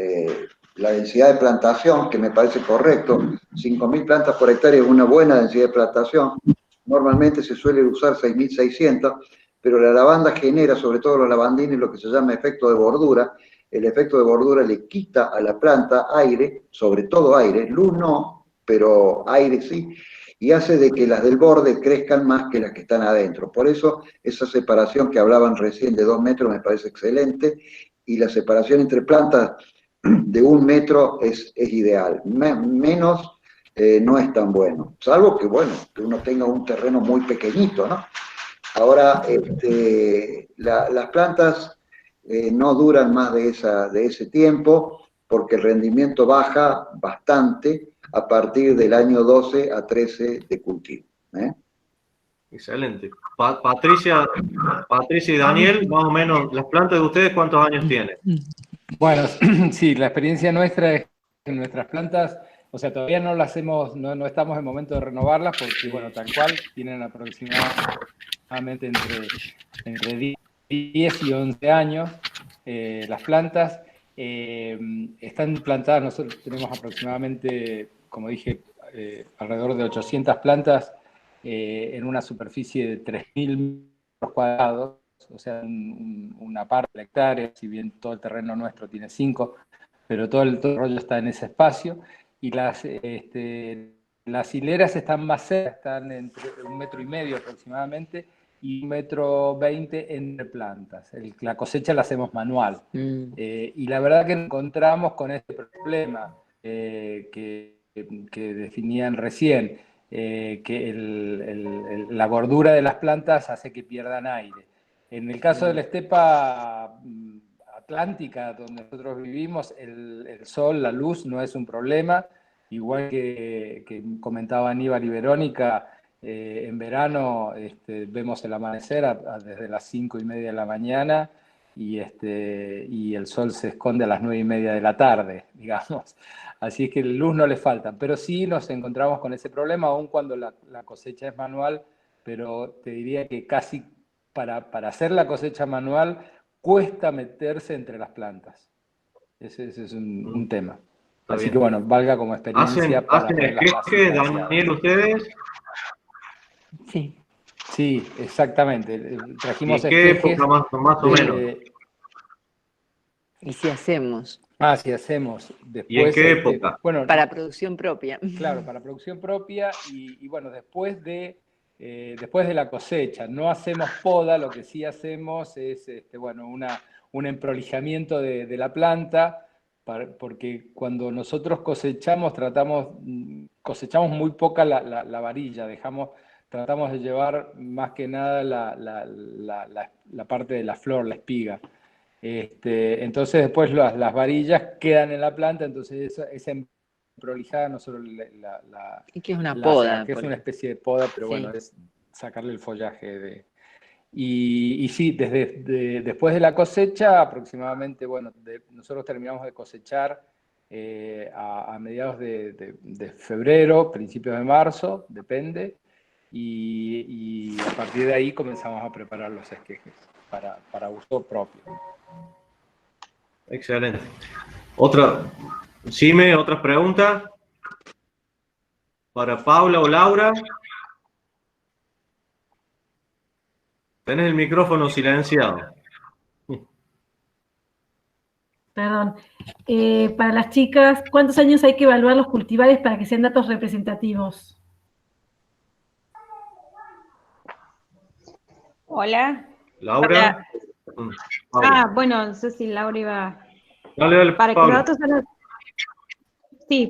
la densidad de plantación, que me parece correcto, 5.000 plantas por hectárea es una buena densidad de plantación. Normalmente se suele usar 6.600, pero la lavanda genera, sobre todo los lavandines, lo que se llama efecto de bordura. El efecto de bordura le quita a la planta aire, sobre todo aire, luz no, pero aire sí, y hace de que las del borde crezcan más que las que están adentro. Por eso esa separación que hablaban recién de 2 metros me parece excelente, y la separación entre plantas de 1 metro es ideal. Menos no es tan bueno, salvo que, bueno, que uno tenga un terreno muy pequeñito, ¿no? Ahora, las plantas no duran más de ese tiempo porque el rendimiento baja bastante a partir del año 12 a 13 de cultivo. Excelente. Patricia y Daniel, más o menos, las plantas de ustedes, ¿cuántos años tienen? Bueno, sí, la experiencia nuestra es que nuestras plantas, o sea, todavía no las hemos, no estamos en momento de renovarlas porque, bueno, tal cual, tienen aproximadamente entre 10 y 11 años. Las plantas están plantadas, nosotros tenemos aproximadamente, como dije, alrededor de 800 plantas en una superficie de 3.000 metros cuadrados, o sea, una parte de hectárea, si bien todo el terreno nuestro tiene 5, pero todo el rollo está en ese espacio, y las hileras están más cerca, están entre 1,5 metros aproximadamente, y 1,20 m entre plantas. La cosecha la hacemos manual. Y la verdad que nos encontramos con este problema que definían recién, que la gordura de las plantas hace que pierdan aire. En el caso de la estepa atlántica, donde nosotros vivimos, el sol, la luz no es un problema, igual que comentaba Aníbal y Verónica. En verano vemos el amanecer desde las 5:30 de la mañana y el sol se esconde a las 9:30 de la tarde, digamos. Así es que luz no le falta, pero sí nos encontramos con ese problema, aun cuando la cosecha es manual, pero te diría que casi para hacer la cosecha manual cuesta meterse entre las plantas. Ese es un tema. Está Así bien. que bueno, valga como experiencia para ¿Hacen ponerlas esqueje, Daniel, ustedes? Sí. Sí, exactamente. Trajimos ¿Y qué esquejes época más o menos? ¿Y si hacemos? Si hacemos. Después, ¿Y en qué época? Bueno, Para producción propia. claro, para producción propia y bueno, después de la cosecha. No hacemos poda, lo que sí hacemos es bueno, un emprolijamiento de la planta, porque cuando nosotros cosechamos cosechamos muy poca la varilla, tratamos de llevar más que nada la parte de la flor, la espiga. Entonces después las varillas quedan en la planta, entonces esa emprolijada nosotros ¿Y qué es una poda? que es una especie de poda, pero sí. bueno, es sacarle el follaje. Y sí, después de la cosecha, aproximadamente, bueno, nosotros terminamos de cosechar a mediados de febrero, principios de marzo, depende, y a partir de ahí comenzamos a preparar los esquejes para uso propio. Excelente. Sime, ¿otras preguntas? ¿Para Paula o Laura? Tenés el micrófono silenciado. Perdón. Para las chicas, ¿cuántos años hay que evaluar los cultivares para que sean datos representativos? Hola. ¿Laura? Bueno, no sé si Laura iba... Dale, para que Paula.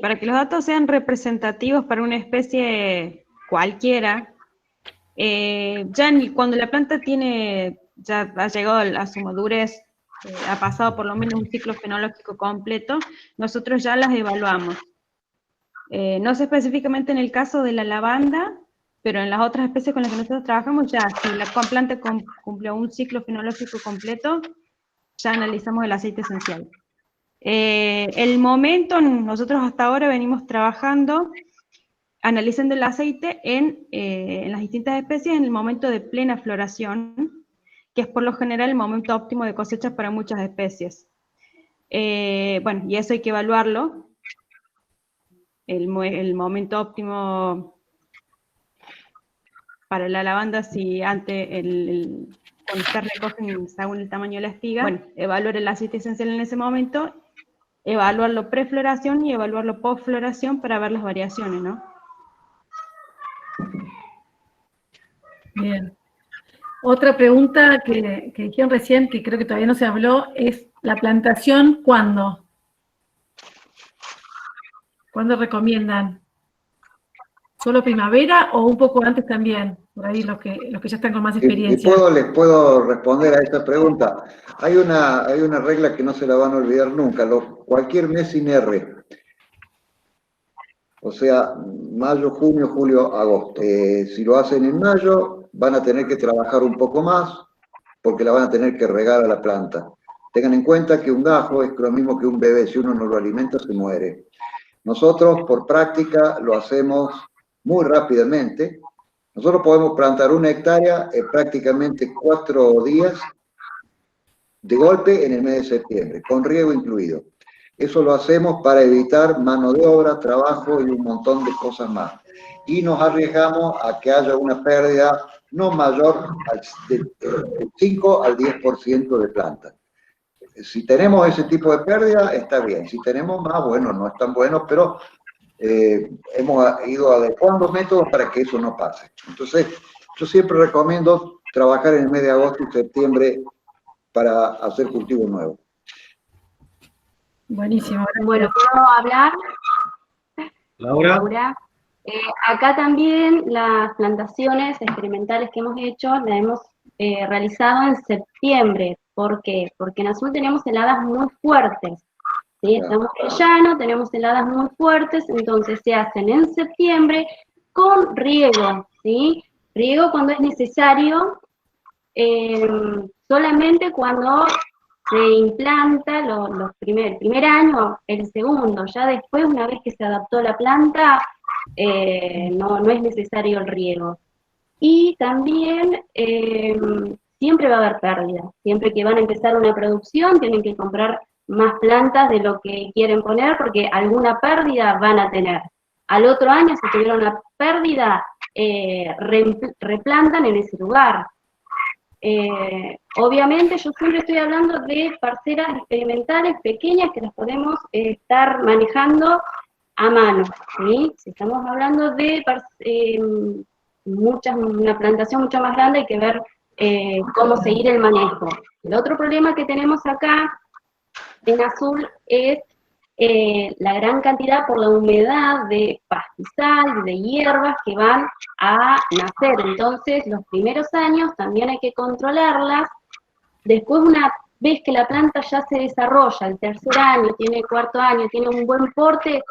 para que los datos sean representativos para una especie cualquiera, cuando la planta ya ha llegado a su madurez, ha pasado por lo menos un ciclo fenológico completo, nosotros ya las evaluamos. No sé específicamente en el caso de la lavanda, pero en las otras especies con las que nosotros trabajamos, ya si la planta cumplió un ciclo fenológico completo, ya analizamos el aceite esencial. El momento, nosotros hasta ahora venimos trabajando, analizando el aceite en las distintas especies en el momento de plena floración, que es por lo general el momento óptimo de cosecha para muchas especies. Bueno, y eso hay que evaluarlo, el momento óptimo para la lavanda, si antes cuando se recogen según el tamaño de la espiga, bueno, evaluar el aceite esencial en ese momento, evaluarlo prefloración y evaluarlo postfloración para ver las variaciones, ¿no? Bien. Otra pregunta que dijeron recién, que creo que todavía no se habló, es la plantación, ¿cuándo? ¿Cuándo recomiendan? ¿Solo primavera o un poco antes también? Por ahí los que ya están con más experiencia. Les puedo responder a esta pregunta. Hay una regla que no se la van a olvidar nunca, cualquier mes sin R. O sea, mayo, junio, julio, agosto. Si lo hacen en mayo, van a tener que trabajar un poco más, porque la van a tener que regar a la planta. Tengan en cuenta que un gajo es lo mismo que un bebé, si uno no lo alimenta se muere. Nosotros, por práctica, lo hacemos muy rápidamente. Nosotros podemos plantar 1 hectárea en prácticamente 4 días de golpe en el mes de septiembre, con riego incluido. Eso lo hacemos para evitar mano de obra, trabajo y un montón de cosas más. Y nos arriesgamos a que haya una pérdida no mayor del 5 al 10% de plantas. Si tenemos ese tipo de pérdida, está bien. Si tenemos más, bueno, no es tan bueno, pero hemos ido adecuando métodos para que eso no pase. Entonces, yo siempre recomiendo trabajar en el mes de agosto y septiembre para hacer cultivos nuevos. Buenísimo. Bueno, ¿puedo hablar? Laura. Acá también las plantaciones experimentales que hemos hecho las hemos realizado en septiembre. ¿Por qué? Porque en Azul tenemos heladas muy fuertes. ¿Sí? Estamos en llano, tenemos heladas muy fuertes, entonces se hacen en septiembre con riego, ¿sí? Riego cuando es necesario, solamente cuando se implanta el primer año, el segundo, ya después, una vez que se adaptó la planta, no es necesario el riego. Y también siempre va a haber pérdida, siempre que van a empezar una producción tienen que comprar más plantas de lo que quieren poner, porque alguna pérdida van a tener. Al otro año, si tuvieron una pérdida, replantan en ese lugar. Obviamente yo siempre estoy hablando de parcelas experimentales pequeñas que las podemos estar manejando a mano, ¿sí? Si estamos hablando de una plantación mucho más grande, hay que ver cómo seguir el manejo. El otro problema que tenemos acá en Azul es la gran cantidad por la humedad de pastizal, de hierbas que van a nacer. Entonces, los primeros años también hay que controlarlas. Después, una vez que la planta ya se desarrolla, el tercer año, tiene el cuarto año, tiene un buen porte,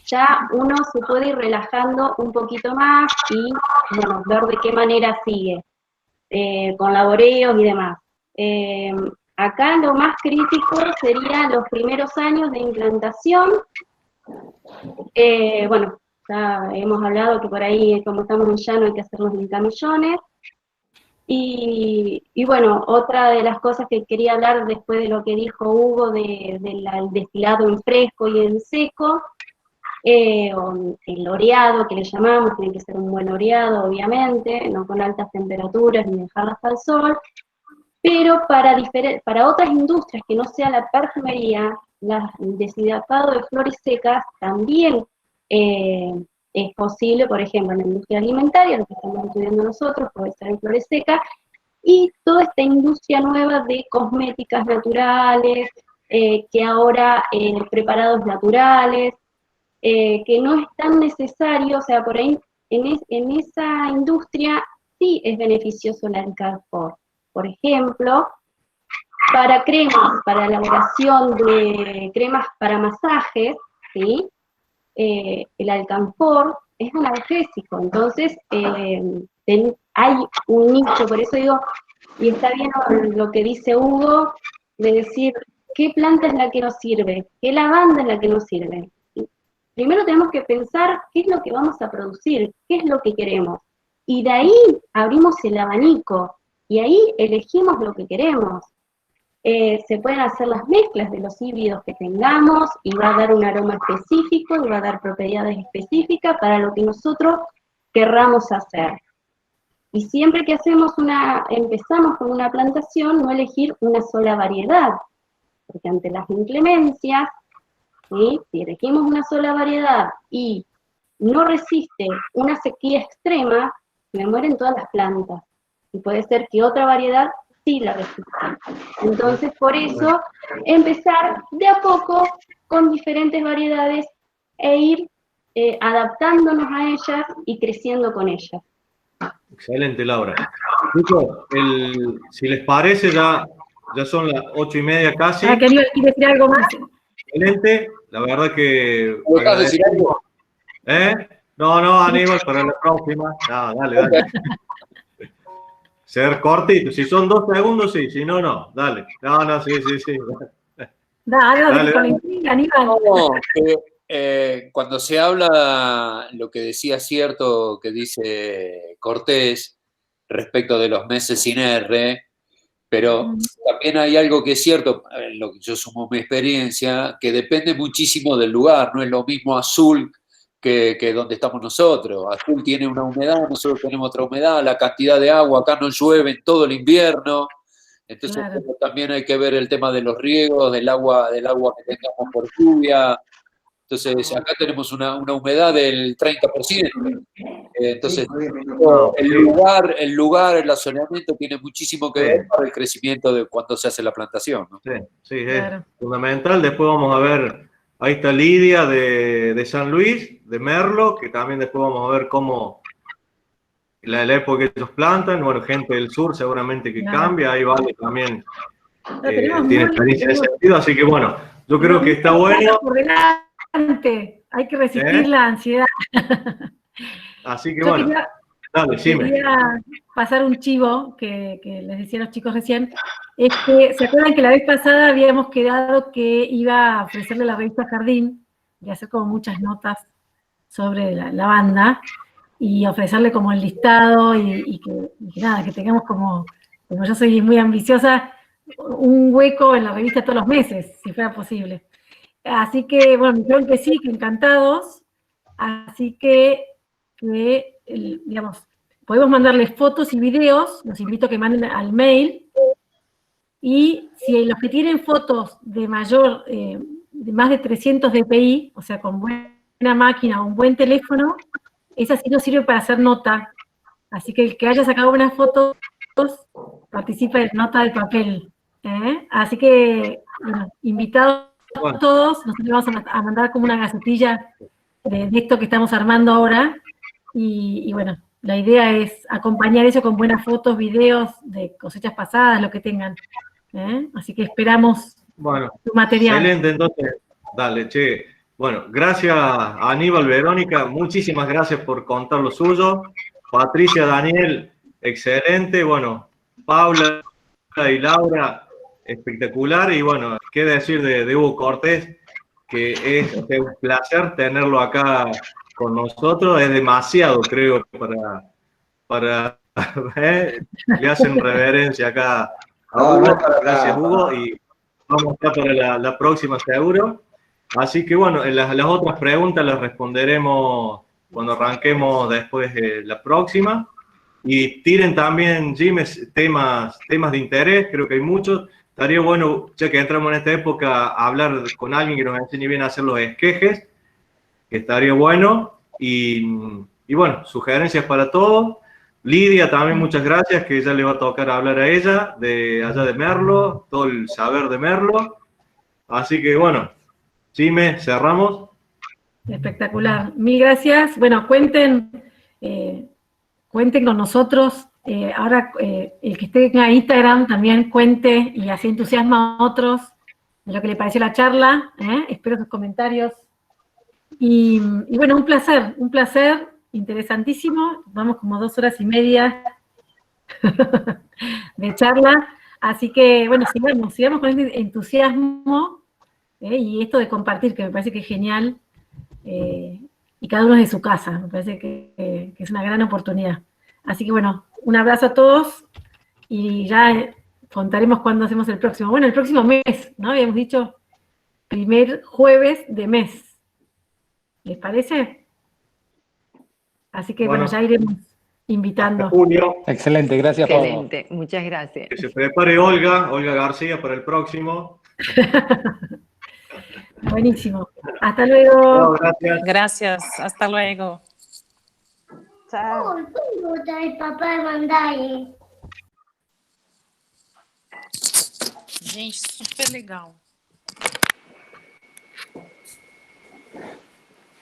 ya uno se puede ir relajando un poquito más y, bueno, ver de qué manera sigue, con laboreos y demás. Acá lo más crítico serían los primeros años de implantación. Bueno, ya hemos hablado que por ahí, como estamos en llano, hay que hacer los camellones. Y bueno, otra de las cosas que quería hablar después de lo que dijo Hugo del destilado en fresco y en seco, o el oreado que le llamamos, tiene que ser un buen oreado, obviamente, no con altas temperaturas ni dejarlas al sol. Pero para otras industrias que no sea la perfumería, el deshidratado de flores secas también es posible, por ejemplo, en la industria alimentaria, lo que estamos estudiando nosotros, puede ser en flores secas, y toda esta industria nueva de cosméticas naturales, que ahora preparados naturales, que no es tan necesario, o sea, por ahí en esa industria sí es beneficioso el alcanfor. Por ejemplo, para cremas, para elaboración de cremas para masajes, ¿sí? El alcanfor es analgésico, entonces hay un nicho, por eso digo, y está bien lo que dice Hugo, de decir, ¿qué planta es la que nos sirve? ¿Qué lavanda es la que nos sirve? Primero tenemos que pensar qué es lo que vamos a producir, qué es lo que queremos, y de ahí abrimos el abanico, y ahí elegimos lo que queremos. Se pueden hacer las mezclas de los híbridos que tengamos, y va a dar un aroma específico, y va a dar propiedades específicas para lo que nosotros querramos hacer. Y siempre que empezamos con una plantación, no elegir una sola variedad, porque ante las inclemencias, ¿sí? Si elegimos una sola variedad y no resiste una sequía extrema, me mueren todas las plantas. Y puede ser que otra variedad sí la resista. Entonces, por eso, empezar de a poco con diferentes variedades e ir adaptándonos a ellas y creciendo con ellas. Excelente, Laura. Chicos, si les parece, ya son las 8:30 casi. Que Aníbal quiere decir algo más. Excelente, la verdad que ¿Me dejas decir algo? No, Aníbal, para la próxima. No, dale. Ser cortito, si son 2 segundos, sí, si no, no, dale. No, sí. Dale, con la intriga, Aníbal. No, cuando se habla, lo que decía es cierto, que dice Cortés respecto de los meses sin R, pero también hay algo que es cierto, en lo que yo sumo mi experiencia, que depende muchísimo del lugar, no es lo mismo Azul que donde estamos nosotros. Azul tiene una humedad, nosotros tenemos otra humedad, la cantidad de agua, acá no llueve en todo el invierno, entonces Claro. también hay que ver el tema de los riegos, del agua que tengamos por lluvia. Entonces acá tenemos una humedad del 30%. Entonces el lugar, el asoleamiento tiene muchísimo que ver para el crecimiento de cuando se hace la plantación, ¿no? Sí, Claro. es fundamental. Después vamos a ver, ahí está Lidia de San Luis, de Merlo, que también después vamos a ver cómo la época que ellos plantan. Bueno, gente del sur seguramente que cambia, ahí Vale también tiene experiencia en ese sentido, así que bueno, yo creo que está bueno. Por delante, hay que resistir la ansiedad. Así que Yo bueno, dale, quería pasar un chivo que les decía a los chicos recién, es que, ¿se acuerdan que la vez pasada habíamos quedado que iba a ofrecerle la revista Jardín y hacer como muchas notas sobre la banda y ofrecerle como el listado y que nada, que tengamos como yo soy muy ambiciosa, un hueco en la revista todos los meses, si fuera posible. Así que, bueno, me dijeron que sí, que encantados, así que digamos, podemos mandarles fotos y videos, los invito a que manden al mail, y si los que tienen fotos de de más de 300 dpi, o sea, con buena máquina o un buen teléfono, esa sí nos sirve para hacer nota, así que el que haya sacado buenas fotos participa en nota de papel, así que, bueno, invitados a todos, nosotros vamos a mandar como una gacetilla de esto que estamos armando ahora, y bueno, la idea es acompañar eso con buenas fotos, videos de cosechas pasadas, lo que tengan. Así que esperamos tu material. Excelente, entonces, dale, che. Bueno, gracias a Aníbal, Verónica, muchísimas gracias por contar lo suyo. Patricia, Daniel, excelente. Bueno, Paula y Laura, espectacular. Y bueno, qué decir de Hugo Cortés, que es un placer tenerlo acá con nosotros. Es demasiado, creo, para le hacen reverencia acá a Hugo. Gracias, Hugo, y vamos a estar para la próxima seguro. Así que bueno, las otras preguntas las responderemos cuando arranquemos después de la próxima. Y tiren también, Jim, temas de interés, creo que hay muchos. Estaría bueno, ya que entramos en esta época, hablar con alguien que nos enseñe bien a hacer los esquejes, que estaría bueno. Y bueno, sugerencias para todos. Lidia, también muchas gracias, que ya le va a tocar hablar a ella, de allá de Merlo, todo el saber de Merlo. Así que bueno, Jimé, cerramos. Espectacular, mil gracias. Bueno, cuenten con nosotros. Ahora, el que esté en Instagram también cuente y así entusiasma a otros de lo que le pareció la charla. Espero sus comentarios. Y bueno, un placer, interesantísimo. Vamos como 2 horas y media de charla. Así que, bueno, sigamos con este entusiasmo y esto de compartir, que me parece que es genial. Y cada uno es de su casa, me parece que es una gran oportunidad. Así que bueno, un abrazo a todos y ya contaremos cuándo hacemos el próximo. Bueno, el próximo mes, ¿no? Habíamos dicho primer jueves de mes. ¿Les parece? Así que bueno, ya iremos invitando. Hasta junio. Excelente, gracias Pablo. Excelente, muchas gracias. Que se prepare Olga García para el próximo. Buenísimo. Hasta luego. Gracias. Gracias, hasta luego. Tchau. Gente, super legal.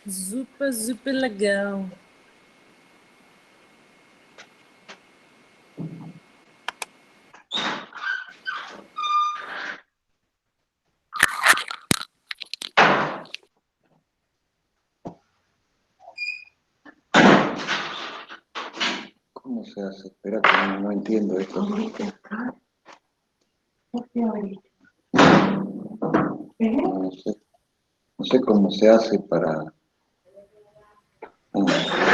Super, super legal. ¿Cómo se hace? Espera que no entiendo esto. No sé, no sé cómo se hace para... Ah.